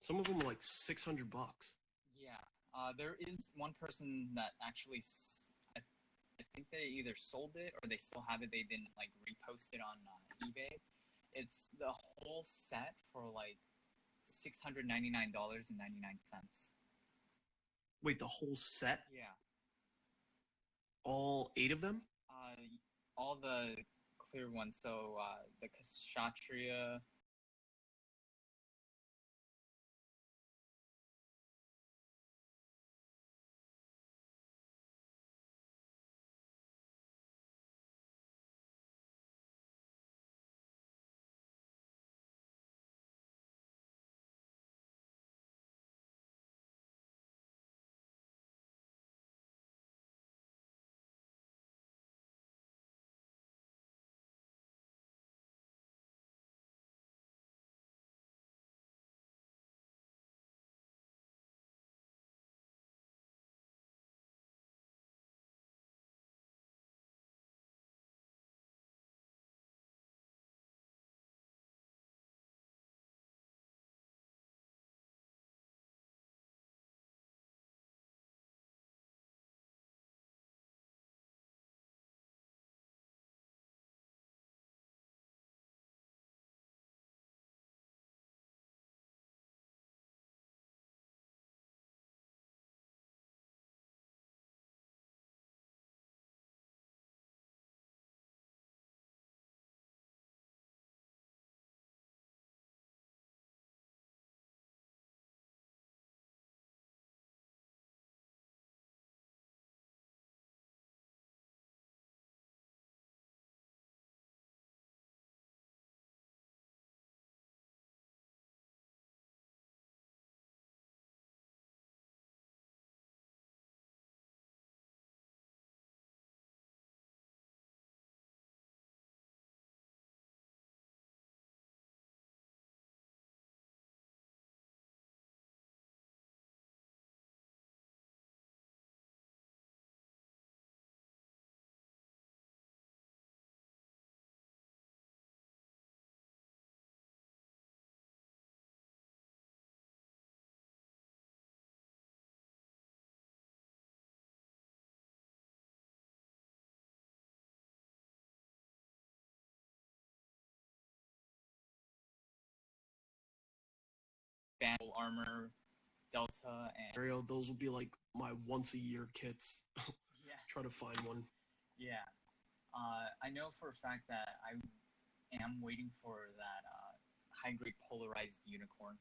Some of them are like $600. Yeah. There is one person that actually, I think they either sold it or they still have it. They didn't like repost it on eBay. It's the whole set for like $699.99. Wait, the whole set? Yeah. All 8 of them? All the clear ones. So the Kshatriya, Full Armor, Delta, and Stereo, those will be like my once-a-year kits. yeah, Try to find one. yeah. I know for a fact that I am waiting for that high-grade polarized unicorn.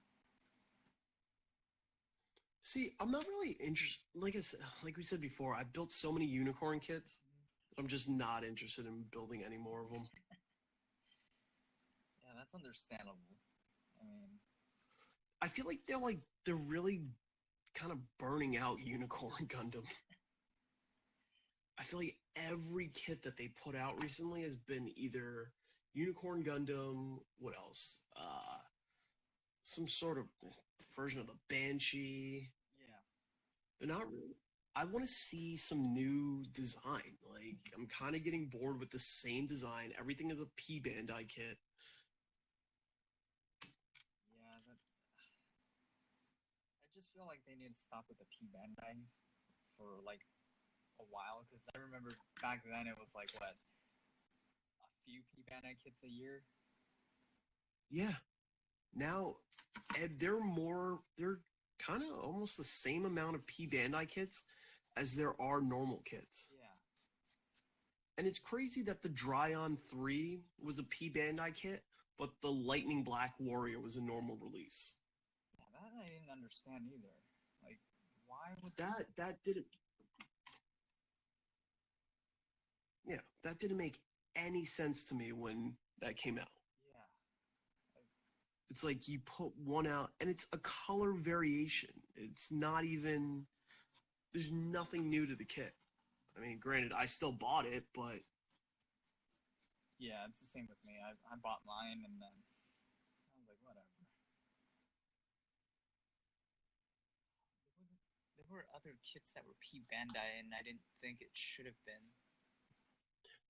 See, I'm not really interested. Like I said, like we said before, I built so many unicorn kits. I'm just not interested in building any more of them. Yeah, that's understandable. I mean, I feel like they're really kind of burning out Unicorn Gundam. I feel like every kit that they put out recently has been either Unicorn Gundam, what else? Some sort of version of the Banshee. yeah, They're not really. I want to see some new design. Like, I'm kind of getting bored with the same design. Everything is a P Bandai kit. yeah. That I just feel like they need to stop with the P Bandai for like a while because I remember back then it was like what a few P Bandai kits a year. Yeah. Now, and they're kind of almost the same amount of P Bandai kits as there are normal kits. Yeah, And it's crazy that the Dryon 3 was a P Bandai kit, but the Lightning Black Warrior was a normal release. yeah. That I didn't understand either. Like, why would That didn't Yeah, that didn't make any sense to me when that came out. yeah, like, It's like you put one out and it's a color variation. It's not even there's nothing new to the kit. I mean, granted, I still bought it, but yeah. It's the same with me. I bought mine and then I was like, whatever. There were other kits that were P Bandai, and I didn't think it should have been.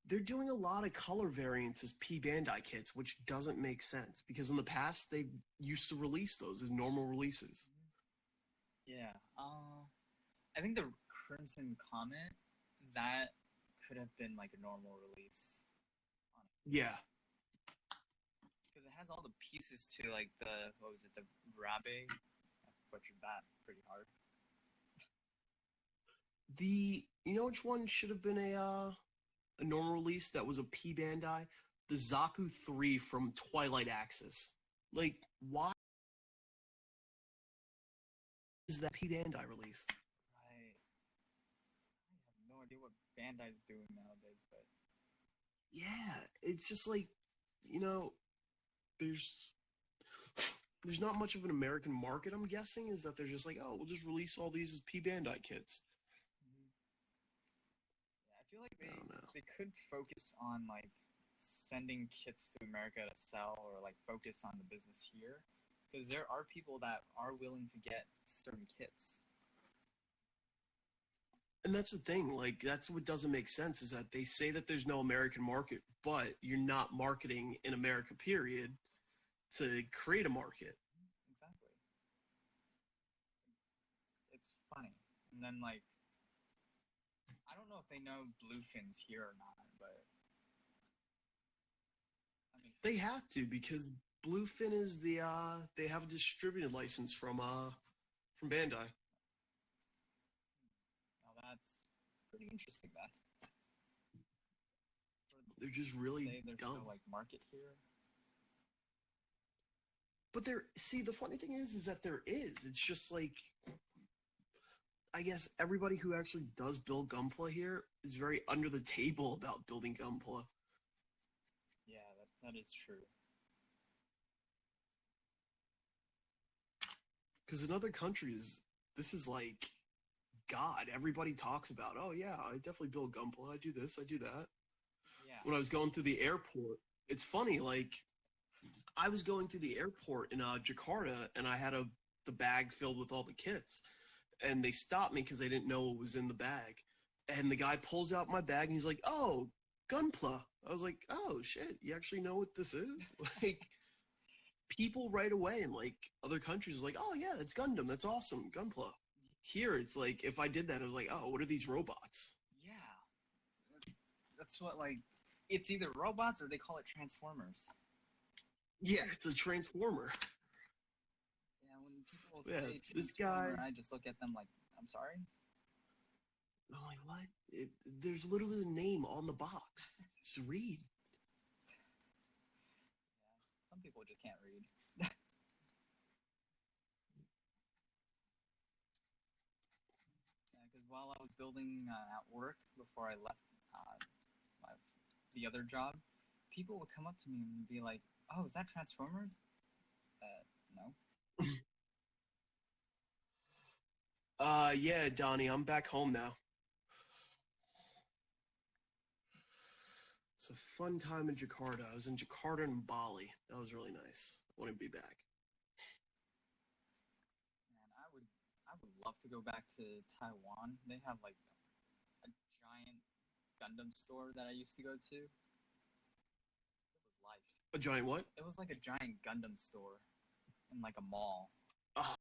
they're doing a lot of color variants as P Bandai kits, which doesn't make sense because in the past they used to release those as normal releases. Yeah. I think the Crimson Comet that could have been like a normal release. Yeah. Because it has all the pieces to like the what was it, the Rabe? I butchered that pretty hard. You know which one should have been a normal release that was a P Bandai? The Zaku 3 from Twilight Axis. Like, why is that P Bandai release? Right. I have no idea what Bandai's doing nowadays, but Yeah, it's just like, you know, there's there's not much of an American market, I'm guessing, is that they're just like, oh, we'll just release all these as P Bandai kits. yeah, I feel like I don't know. they could focus on like sending kits to America to sell or like focus on the business here because there are people that are willing to get certain kits. And that's the thing, like that's what doesn't make sense is that they say that there's no American market, but you're not marketing in America, period, to create a market. Exactly. It's funny. And then like I don't know if they know Bluefins here or not, but I mean They have to because Bluefin is they have a distributed license from Bandai. now that's pretty interesting that. They're just For really say there's dumb. no like market here. But the funny thing is that there is. It's just like I guess everybody who actually does build Gunpla here is very under the table about building Gunpla. Yeah, that is true. Because in other countries, this is like God. Everybody talks about, oh yeah, I definitely build Gunpla. I do this, I do that. Yeah. When I was going through the airport, it's funny. Like I was going through the airport in Jakarta, and I had the bag filled with all the kits, and they stopped me because they didn't know what was in the bag. And the guy pulls out my bag, and he's like, "Oh, Gunpla." I was like, "Oh shit, you actually know what this is?" Like people right away in like other countries are like, "Oh yeah, that's Gundam. That's awesome, Gunpla." Here, it's like if I did that, I was like, "Oh, what are these robots?" Yeah. That's what like it's either robots or they call it Transformers. Yeah, it's a transformer. Yeah, when People Yeah, say this Transformer, guy. I just look at them like, I'm sorry. I'm like, what? There's literally the name on the box. Just read. Some people just can't read. Because while I was building at work before I left my, the other job, people would come up to me and be like, "Oh, is that Transformers?" No. Yeah, Donnie, I'm back home now. It's a fun time in Jakarta. I was in Jakarta and Bali. That was really nice. I want to be back. Man, I would love to go back to Taiwan. They have like a giant Gundam store that I used to go to. It was life. A giant what? It was like a giant Gundam store in like a mall. Oh,